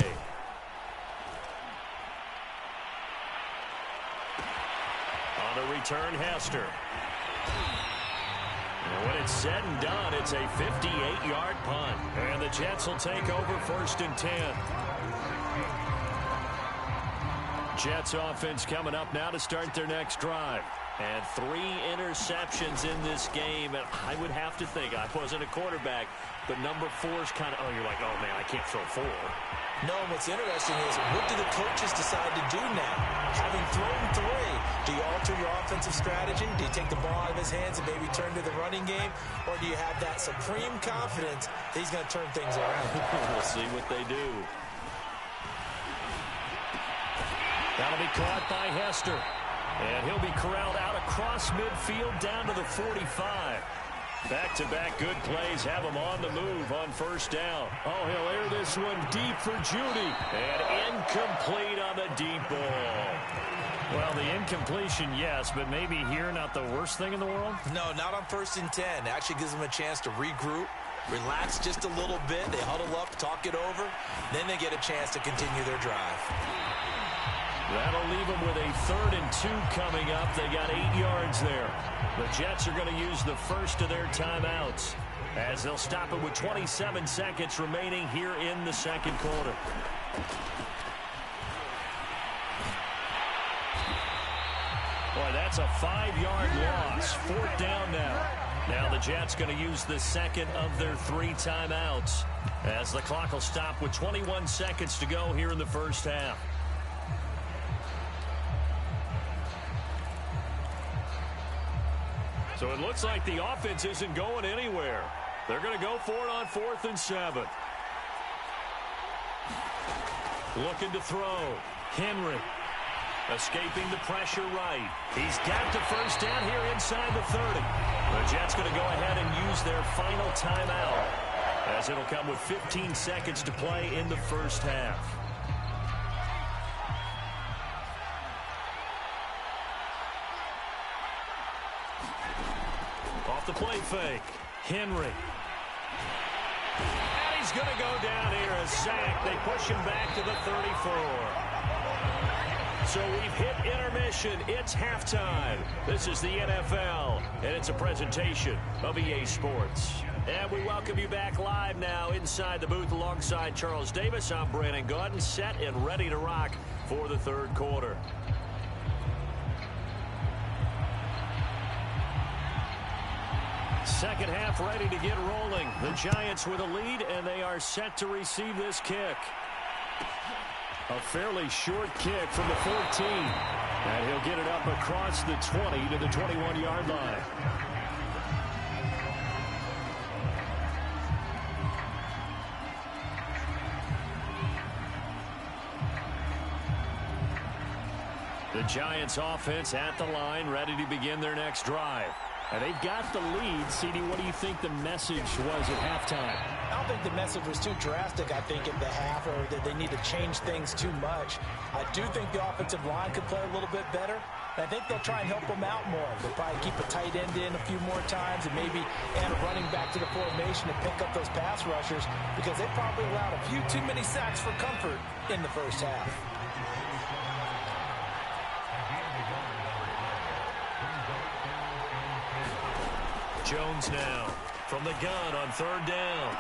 On the return, Hester. And when it's said and done, it's a 58-yard punt. And the Jets will take over 1st and 10. Jets offense coming up now to start their next drive. And 3 interceptions in this game. And I would have to think, I wasn't a quarterback, but number 4 is kind of, oh, you're like, oh, man, I can't throw 4. No, what's interesting is what do the coaches decide to do now? Having thrown 3, do you alter your offensive strategy? Do you take the ball out of his hands and maybe turn to the running game? Or do you have that supreme confidence that he's going to turn things around? We'll see what they do. That'll be caught by Hester. And he'll be corralled out across midfield down to the 45. Back-to-back good plays have him on the move on 1st down. Oh, he'll air this one deep for Judy. And incomplete on the deep ball. Well, the incompletion, yes, but maybe here not the worst thing in the world? No, not on 1st and 10. It actually gives them a chance to regroup, relax just a little bit. They huddle up, talk it over. Then they get a chance to continue their drive. That'll leave them with a 3rd and 2 coming up. They got 8 yards there. The Jets are going to use the first of their timeouts as they'll stop it with 27 seconds remaining here in the second quarter. Boy, that's a 5-yard loss. 4th down now. Now the Jets going to use the second of their 3 timeouts as the clock will stop with 21 seconds to go here in the first half. So it looks like the offense isn't going anywhere. They're going to go for it on 4th and 7. Looking to throw. Henry escaping the pressure right. He's got to first down here inside the 30. The Jets going to go ahead and use their final timeout as it'll come with 15 seconds to play in the first half. Off the play fake. Henry. And he's going to go down here, a sack. They push him back to the 34. So we've hit intermission. It's halftime. This is the NFL, and it's a presentation of EA Sports. And we welcome you back live now inside the booth alongside Charles Davis. I'm Brandon Gaudin, set and ready to rock for the third quarter. Second half ready to get rolling. The Giants with a lead, and they are set to receive this kick. A fairly short kick from the 14. And he'll get it up across the 20 to the 21-yard line. The Giants offense at the line, ready to begin their next drive. And they've got the lead. CD, what do you think the message was at halftime? I don't think the message was too drastic, I think, at the half, or that they need to change things too much. I do think the offensive line could play a little bit better. And I think they'll try and help them out more. They'll probably keep a tight end in a few more times and maybe add a running back to the formation to pick up those pass rushers, because they probably allowed a few too many sacks for comfort in the first half. Jones now from the gun on third down.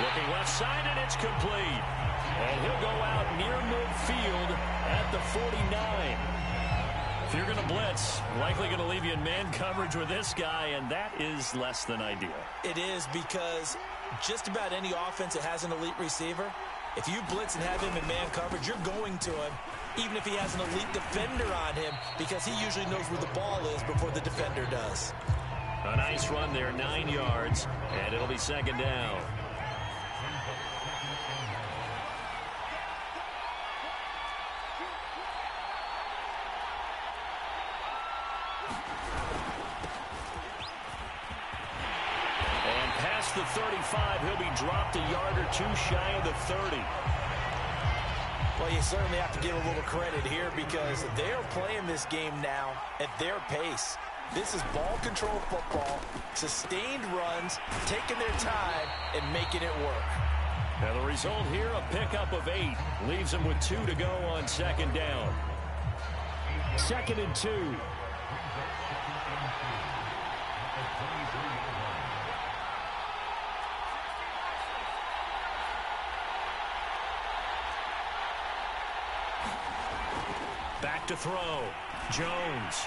Looking left side, and it's complete. And he'll go out near midfield at the 49. If you're going to blitz, likely going to leave you in man coverage with this guy, and that is less than ideal. It is, because just about any offense that has an elite receiver, if you blitz and have him in man coverage, you're going to him, even if he has an elite defender on him, because he usually knows where the ball is before the defender does. A nice run there, 9 yards, and it'll be second down. And past the 35, he'll be dropped a yard or two shy of the 30. Well, you certainly have to give a little credit here, because they're playing this game now at their pace. This is ball control football, sustained runs, taking their time, and making it work. Now the result here, a pickup of 8. Leaves them with 2 to go on second down. 2nd and 2. Back to throw. Jones.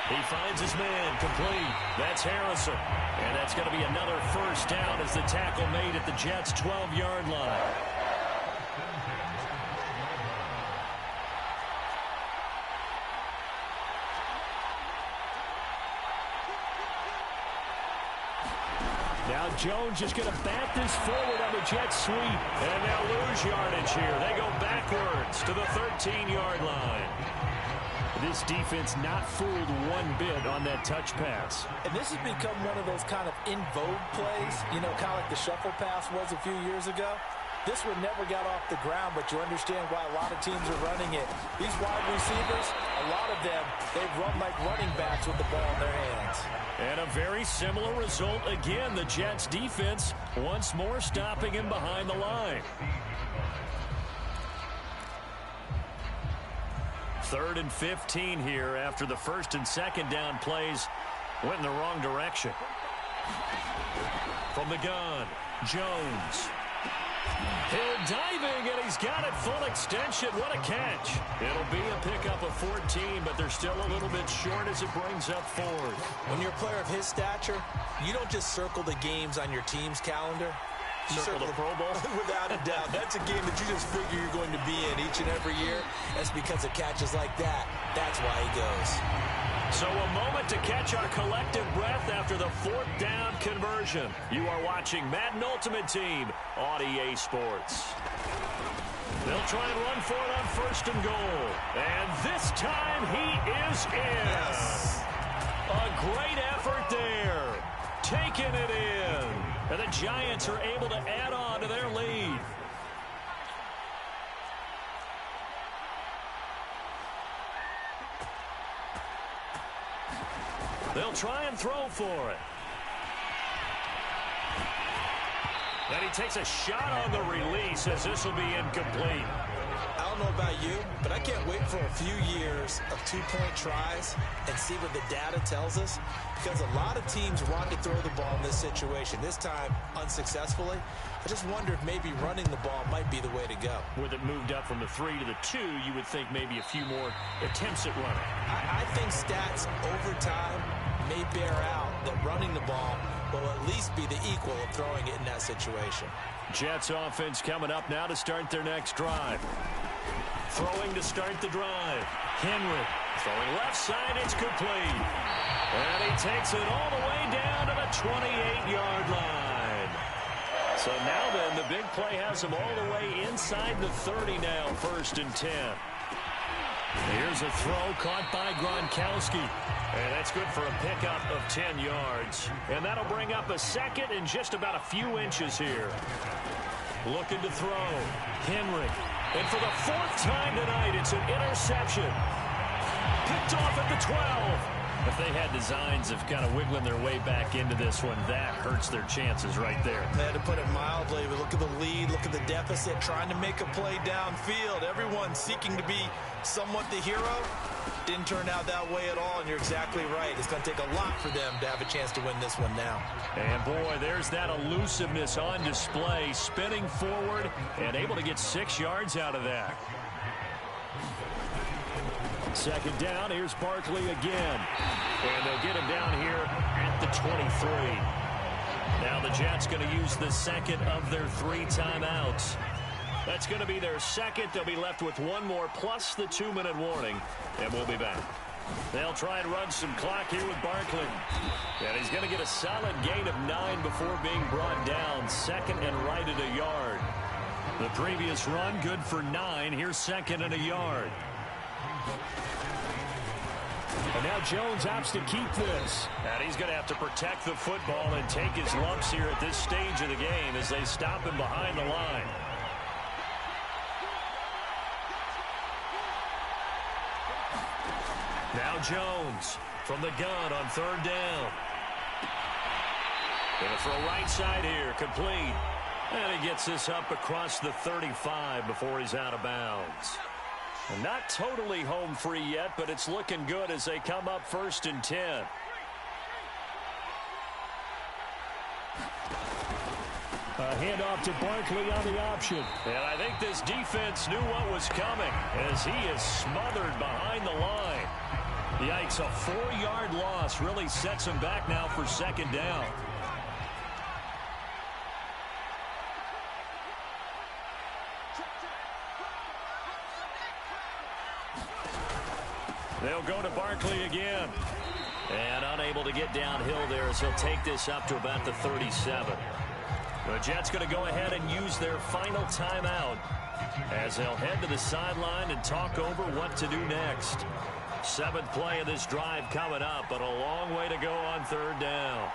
He finds his man, complete. That's Harrison. And that's going to be another first down as the tackle made at the Jets' 12-yard line. Now Jones just going to bat this forward on the Jets sweep. And they'll lose yardage here. They go backwards to the 13-yard line. This defense not fooled one bit on that touch pass. And this has become one of those kind of in vogue plays, you know, kind of like the shuffle pass was a few years ago. This one never got off the ground, but you understand why a lot of teams are running it. These wide receivers A lot of them, they've run like running backs with the ball in their hands. And a very similar result again. The Jets defense once more stopping him behind the line. 3rd and 15 here after the 1st and 2nd down plays went in the wrong direction. From the gun, Jones. Hill diving, and he's got it full extension. What a catch. It'll be a pickup of 14, but they're still a little bit short as it brings up 4th. When you're a player of his stature, you don't just circle the games on your team's calendar. You circle the Pro Bowl? Without a doubt. That's a game that you just figure you're going to be in each and every year. That's because of catches like that. That's why he goes. So a moment to catch our collective breath after the 4th down conversion. You are watching Madden Ultimate Team on EA Sports. They'll try and run for it on 1st and goal. And this time he is in. Yes. A great effort there. Taking it in. And the Giants are able to add on to their lead. They'll try and throw for it. And he takes a shot on the release as this will be incomplete. I don't know about you, but I can't wait for a few years of 2-point tries and see what the data tells us, because a lot of teams want to throw the ball in this situation. This time, unsuccessfully. I just wonder if maybe running the ball might be the way to go. With it moved up from the 3 to the 2, you would think maybe a few more attempts at running. I think stats over time may bear out that running the ball will at least be the equal of throwing it in that situation. Jets offense coming up now to start their next drive. Throwing to start the drive. Henry throwing left side. It's complete. And he takes it all the way down to the 28-yard line. So now then, the big play has him all the way inside the 30 now, 1st and 10. Here's a throw caught by Gronkowski. And that's good for a pickup of 10 yards. And that'll bring up a 2nd and just about a few inches here. Looking to throw. Henry. And for the 4th time tonight, it's an interception. Picked off at the 12. If they had designs of kind of wiggling their way back into this one, that hurts their chances right there. They had to put it mildly, but look at the lead, look at the deficit, trying to make a play downfield. Everyone seeking to be somewhat the hero. Didn't turn out that way at all, and you're exactly right. It's going to take a lot for them to have a chance to win this one now. And boy, there's that elusiveness on display, spinning forward and able to get 6 yards out of that. 2nd down, here's Barkley again. And they'll get him down here at the 23. Now the Jets going to use the 2nd of their 3 timeouts. That's going to be their 2nd. They'll be left with 1 more plus the 2-minute warning. And we'll be back. They'll try and run some clock here with Barkley. And he's going to get a solid gain of 9 before being brought down. 2nd and right at a yard. The previous run good for 9. Here's 2nd and a yard. And now Jones opts to keep this. And he's going to have to protect the football and take his lumps here at this stage of the game as they stop him behind the line. Now Jones from the gun on 3rd down. Going to throw right side here, complete. And he gets this up across the 35 before he's out of bounds. And not totally home free yet, but it's looking good as they come up 1st and 10. A handoff to Barkley on the option. And I think this defense knew what was coming as he is smothered behind the line. Yikes, a 4-yard loss really sets him back now for 2nd down. They'll go to Barkley again. And unable to get downhill there as he'll take this up to about the 37. The Jets going to go ahead and use their final timeout as they'll head to the sideline and talk over what to do next. 7th play of this drive coming up, but a long way to go on 3rd down.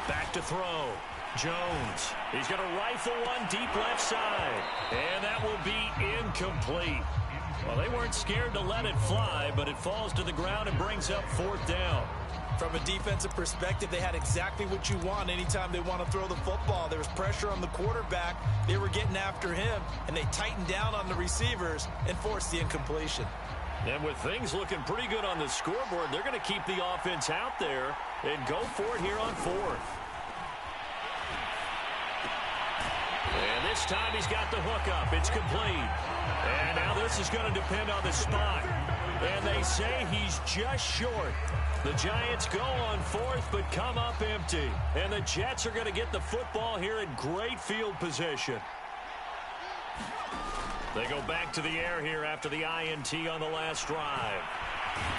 Back to throw. Jones. He's going to rifle one deep left side. And that will be incomplete. Well, they weren't scared to let it fly, but it falls to the ground and brings up 4th down. From a defensive perspective, they had exactly what you want anytime they want to throw the football. There was pressure on the quarterback. They were getting after him, and they tightened down on the receivers and forced the incompletion. And with things looking pretty good on the scoreboard, they're going to keep the offense out there and go for it here on 4th. And this time he's got the hook up. It's complete. And now this is going to depend on the spot. And they say he's just short. The Giants go on 4th but come up empty. And the Jets are going to get the football here in great field position. They go back to the air here after the INT on the last drive.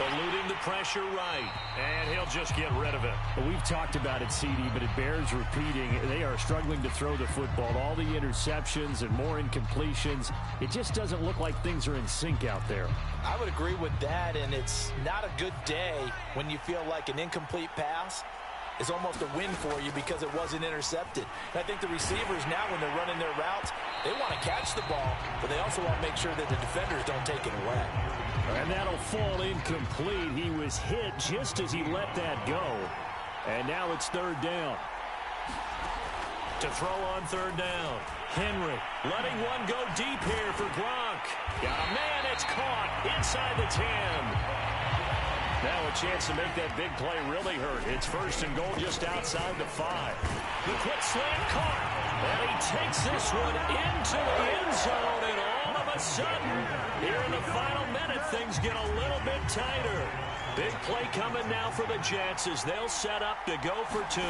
Eluding the pressure right, and he'll just get rid of it. Well, we've talked about it, CD, but it bears repeating. They are struggling to throw the football. All the interceptions and more incompletions. It just doesn't look like things are in sync out there. I would agree with that, and it's not a good day when you feel like an incomplete pass is almost a win for you because it wasn't intercepted. And I think the receivers now, when they're running their routes, they want to catch the ball, but they also want to make sure that the defenders don't take it away. And that'll fall incomplete. He was hit just as he let that go. And now it's 3rd down. To throw on 3rd down. Henry letting one go deep here for Gronk. Got a man, it's caught inside the 10. Now a chance to make that big play really hurt. It's 1st and goal just outside the 5. The quick slant caught. And he takes this one into the end zone. And all of a sudden, here in the final minute, things get a little bit tighter. Big play coming now for the Jets as they'll set up to go for 2.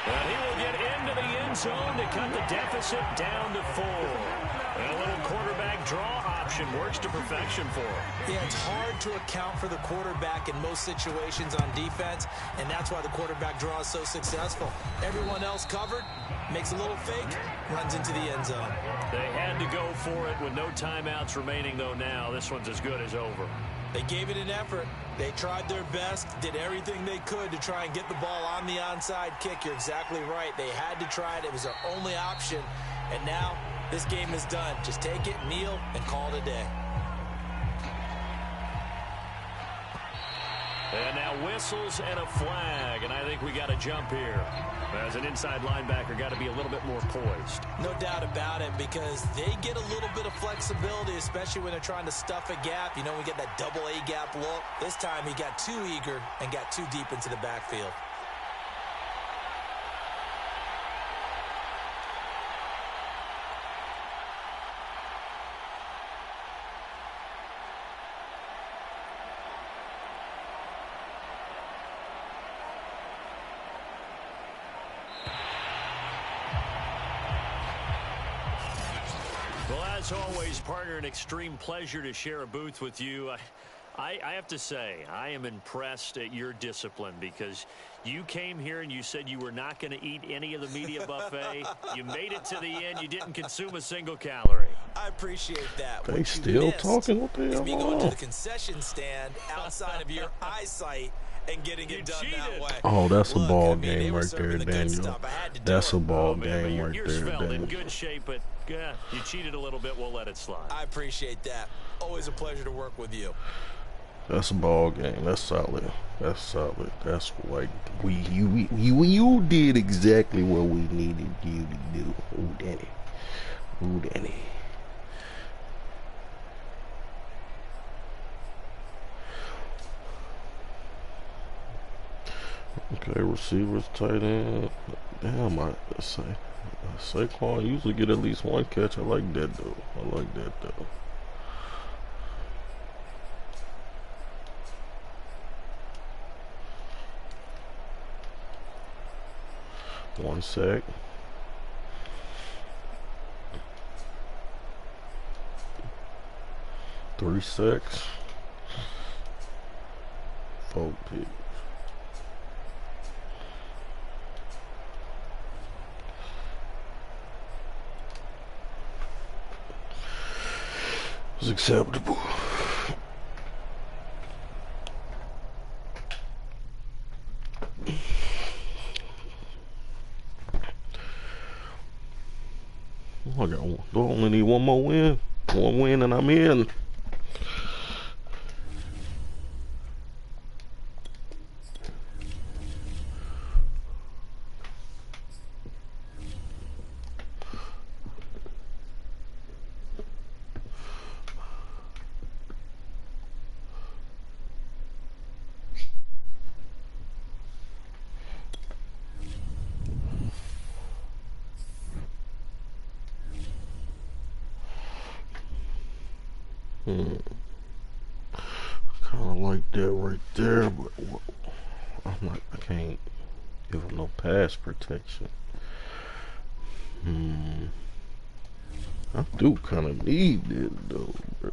And he will get into the end zone to cut the deficit down to 4. And a little quarterback draw option works to perfection for him. Yeah, it's hard to account for the quarterback in most situations on defense, and that's why the quarterback draw is so successful. Everyone else covered, makes a little fake, runs into the end zone. They had to go for it with no timeouts remaining, though now. This one's as good as over. They gave it an effort. They tried their best, did everything they could to try and get the ball on the onside kick. You're exactly right. They had to try it. It was their only option. And now this game is done. Just take it, kneel, and call it a day. And now whistles and a flag, and I think we got a jump here. As an inside linebacker, got to be a little bit more poised. No doubt about it, because they get a little bit of flexibility, especially when they're trying to stuff a gap. You know, we get that double A gap look. This time he got too eager and got too deep into the backfield. As always, partner, an extreme pleasure to share a booth with you. I have to say, I am impressed at your discipline because you came here and you said you were not going to eat any of the media buffet. You made it to the end. You didn't consume a single calorie. I appreciate that. They still talking? What the hell? Me going to the concession stand outside of your eyesight and getting it done that way. Oh, that's a ball game right there, Daniel. That's a ball game right there, Daniel. In good shape, but you cheated a little bit. We'll let it slide. I appreciate that. Always a pleasure to work with you. That's a ball game. That's solid. That's solid. That's like you did exactly what we needed you to do. Ooh, Danny. Ooh, Danny. Okay, receivers, tight end. Damn, I say Saquon usually get at least one catch. I like that though. I like that though. One sack. Three sacks. 4 picks. It's acceptable. I got one. Do I only need one more win? One win and I'm in. Kind of like that right there, but I'm not. I can't give him no pass protection. I do kind of need it though, bro.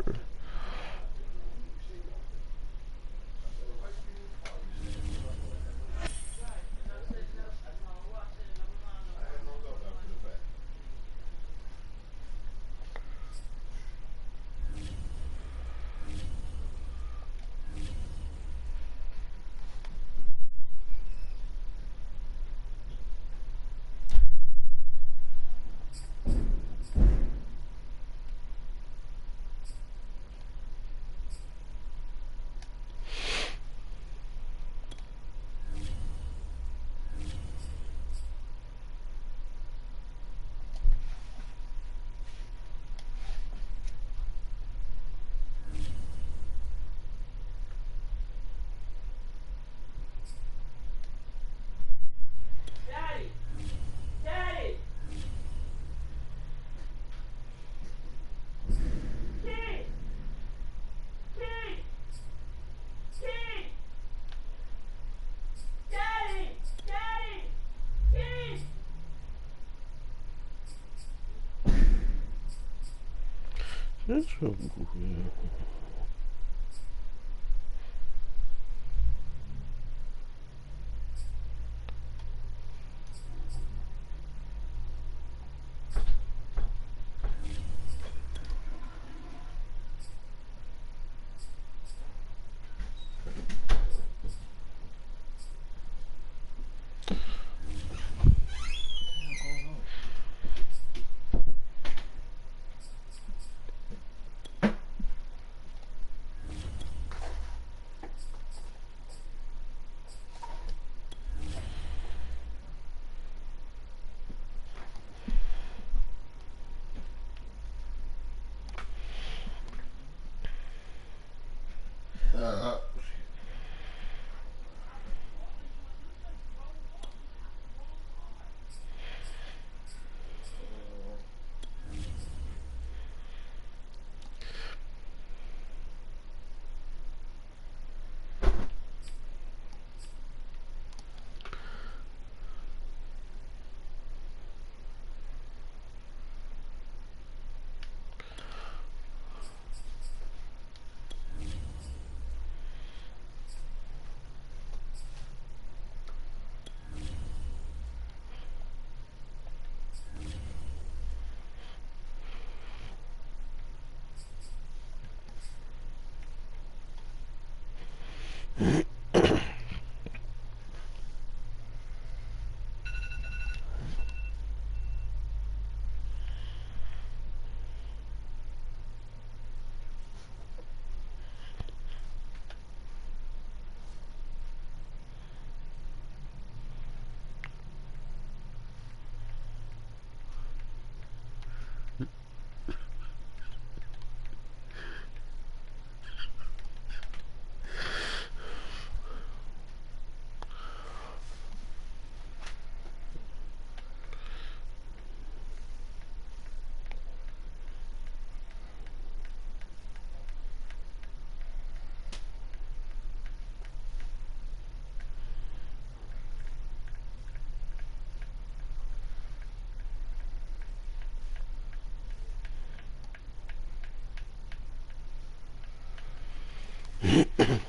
That's so cool.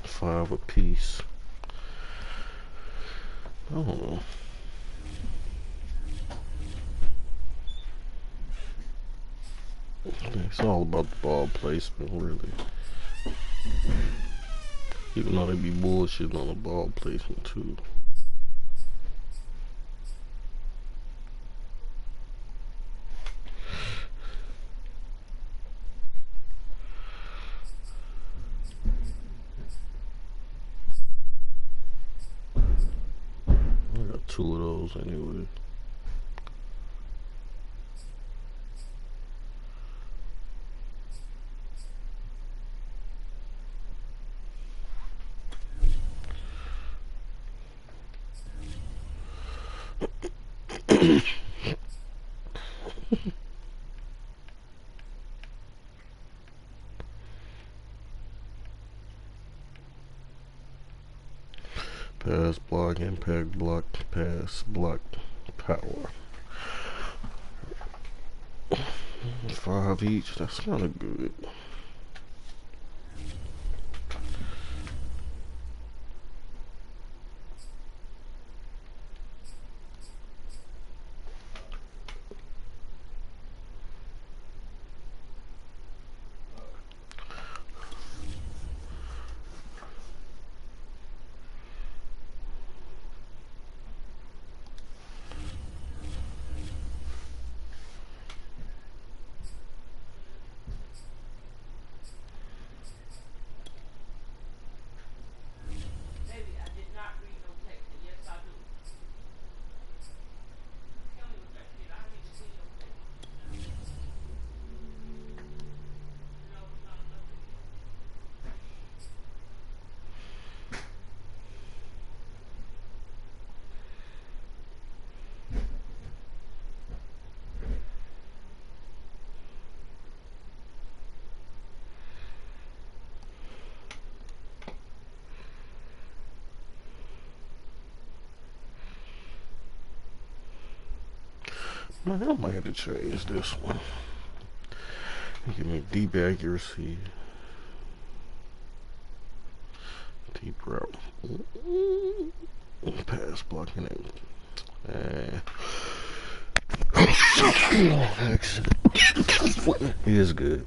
Five apiece. I don't know. It's all about the ball placement, really. Even though they be bullshitting on the ball placement, too. 2 of those anyway. Pass, block, impact, block, pass, block, power. 5 each, that's kind of good. Man, I might have to change this one. Give me deep accuracy. Deep route. Pass blocking it. Accident. He is good.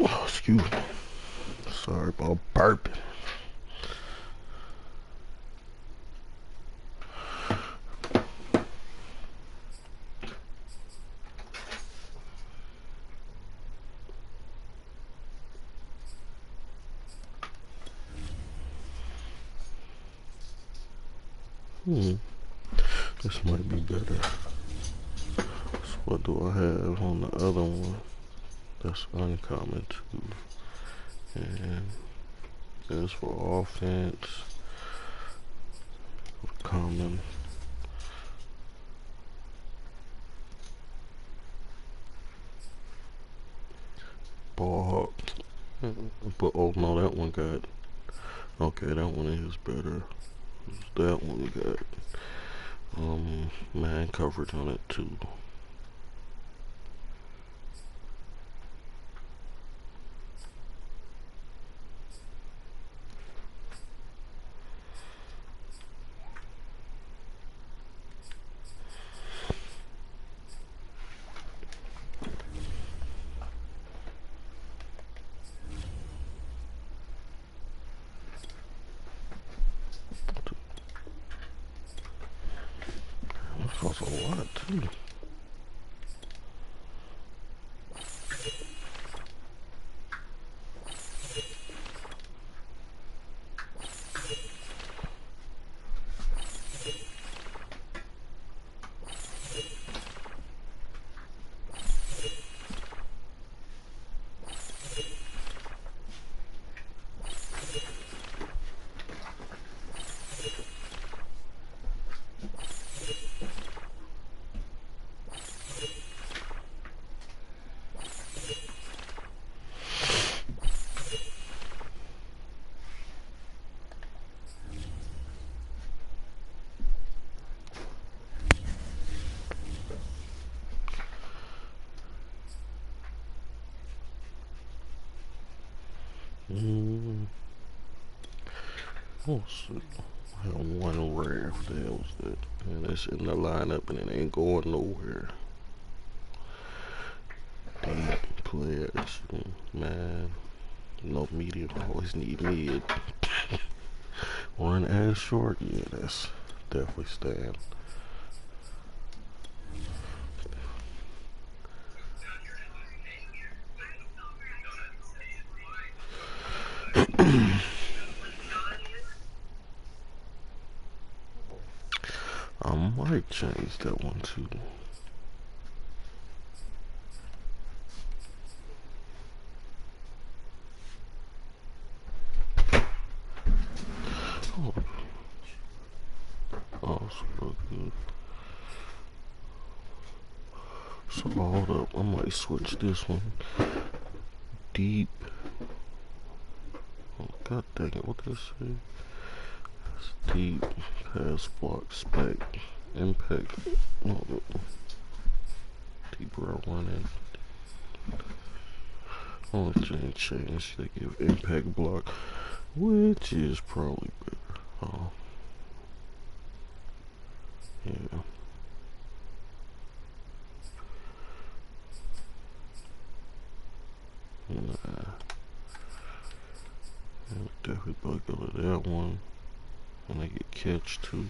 Oh, excuse me. Sorry about burping. This might be better. So what do I have on the other one? That's uncommon too. And this for offense. Common. Ball hawk. But oh no, that one got. Okay, that one is better. That one got man coverage on it too. That costs a lot too. Mm. Oh, shit. I have one rare. What the hell was that? And it's in the lineup and it ain't going nowhere. Deep players. Man. No medium. Always need mid. One as short. Yeah, that's definitely staying. I might change that one too. Oh, oh so good. So hold up, I might switch this one. Deep. Oh, god dang it, what did I say? It's deep, pass block, spec, impact. Hold up. Deeper I run in. Oh, change. They give impact block, which is probably better. Oh, yeah. Nah. I'll definitely probably go to that one. And I get catch too.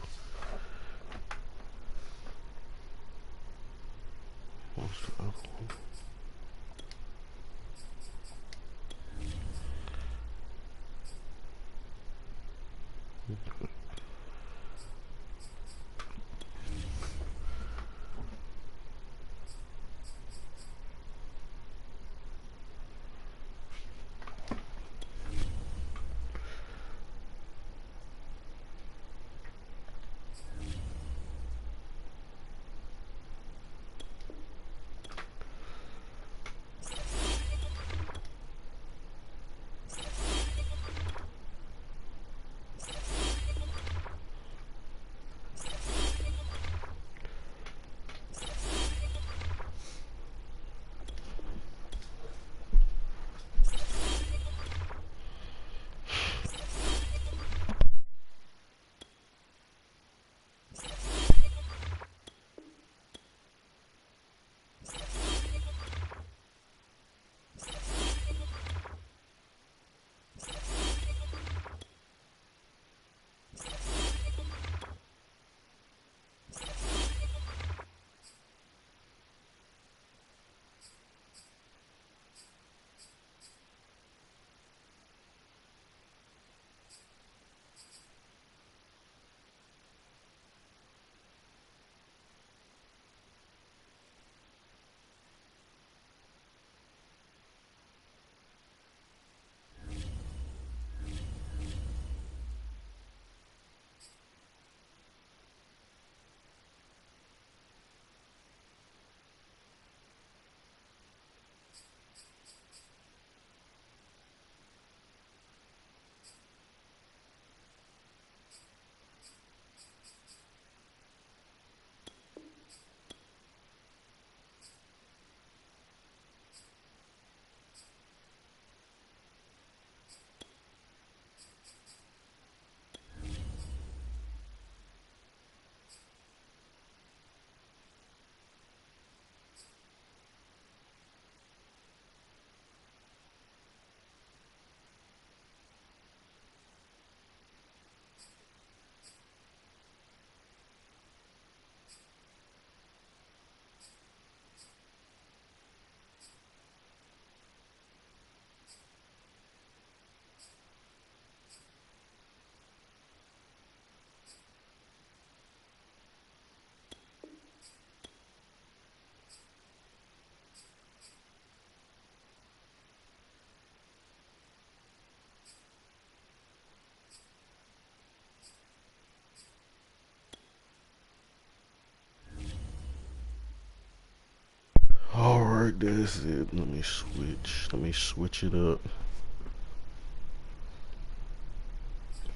What's the other one? Okay. Alright, that's it. Let me switch. Let me switch it up.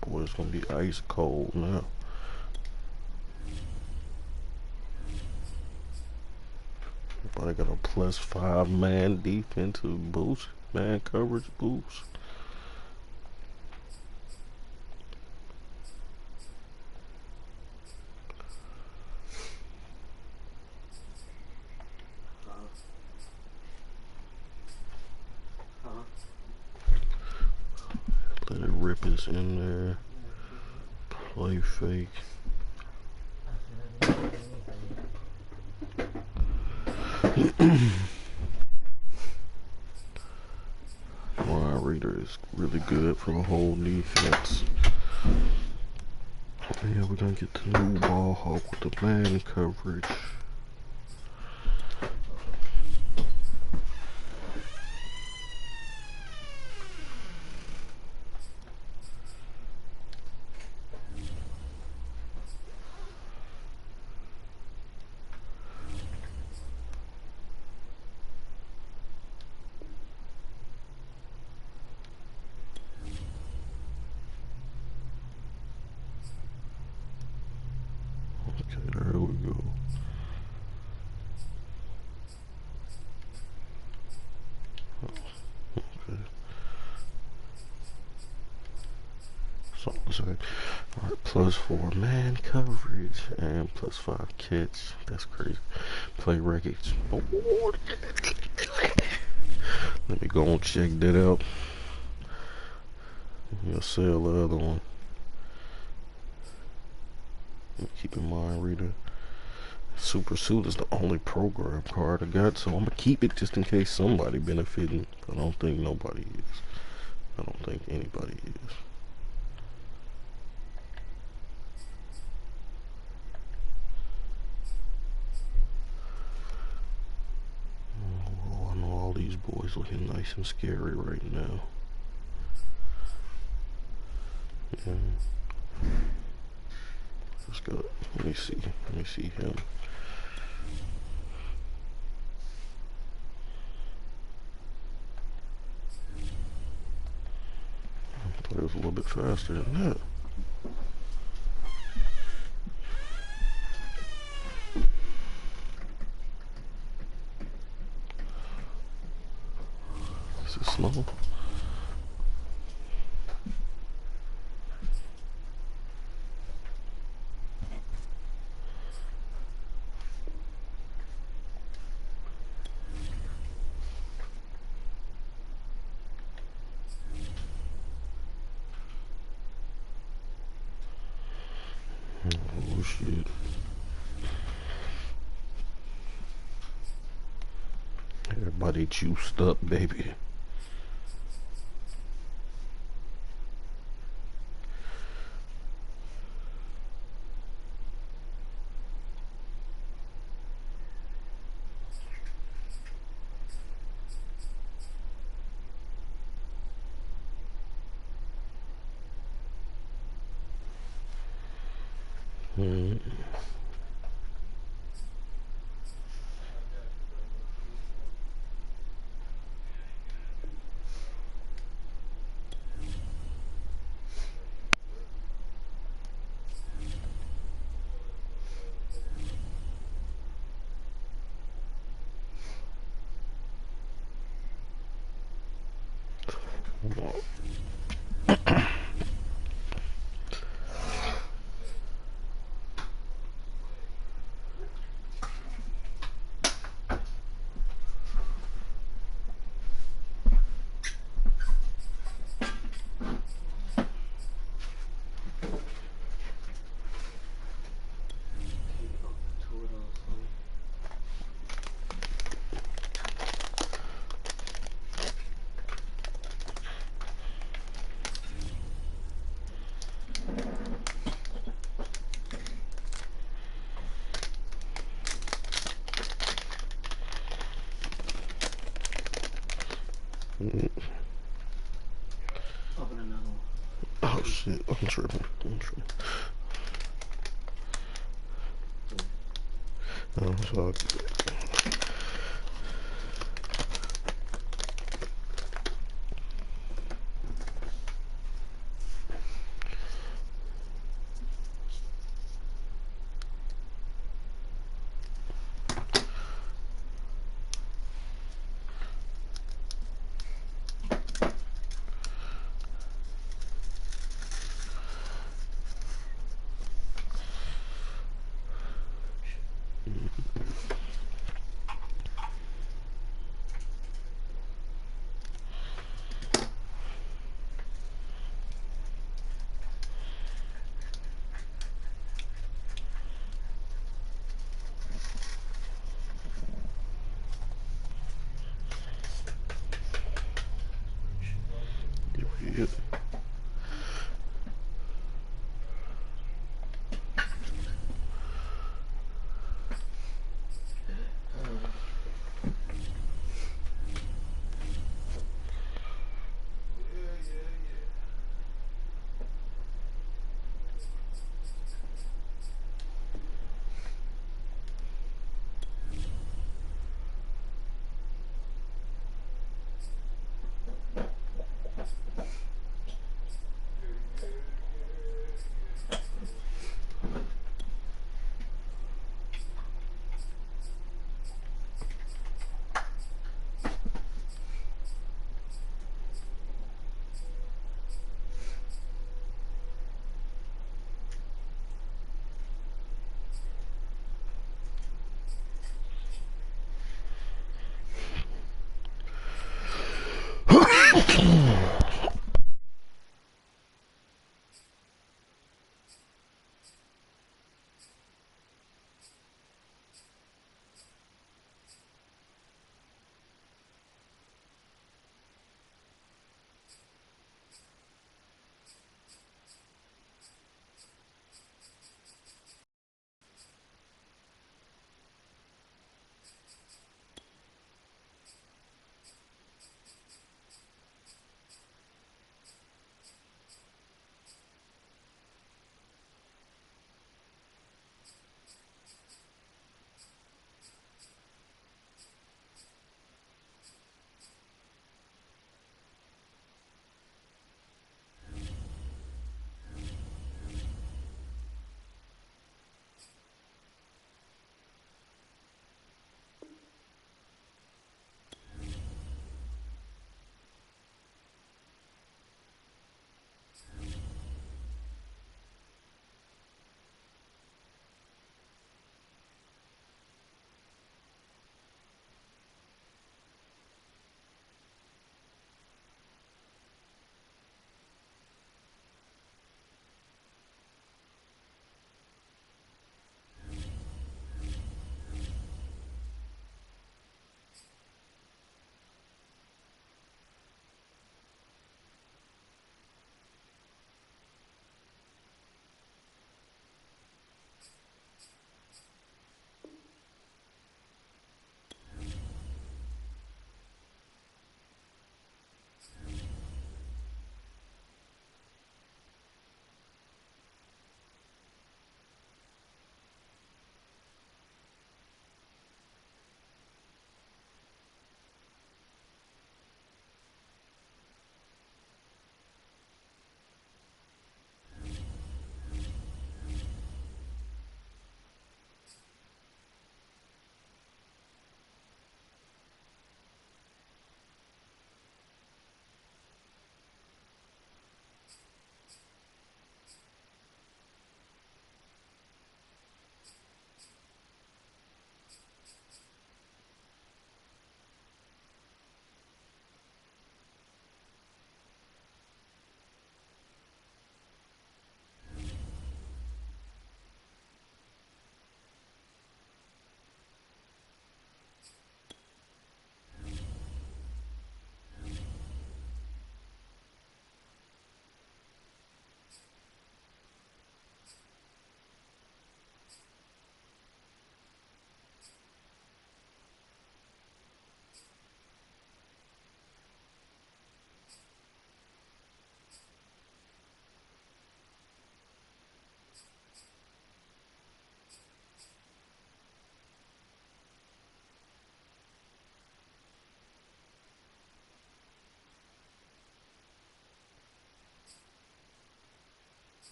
Boy, it's gonna be ice cold now. But I got a +5 man defensive boost, man coverage boost. rip is in there. Play fake. Wide reader is really good for the whole defense. Yeah, we're gonna get the new ball hawk with the man coverage. Okay, there we go. Okay. So it's like, alright, +4 man coverage and +5 catch. That's crazy. Play records. Let me go and check that out. You'll sell the other one. Keep in mind, reader, Super Suit is the only program card I got, so I'm gonna keep it just in case somebody benefiting. I don't think nobody is. I don't think anybody is. Oh, I know all these boys looking nice and scary right now. Yeah. Let's go. Let me see. Let me see him. I thought it was a little bit faster than that. Is it slow? Oh shit. Everybody juiced up, baby. Open another one. Oh shit, I'm tripping. No, it's all good. shit.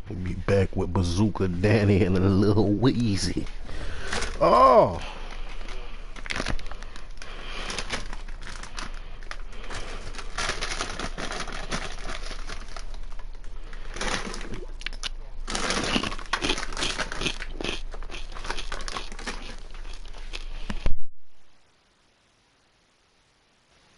We'll be back with Bazooka Danny and a little Wheezy. Oh!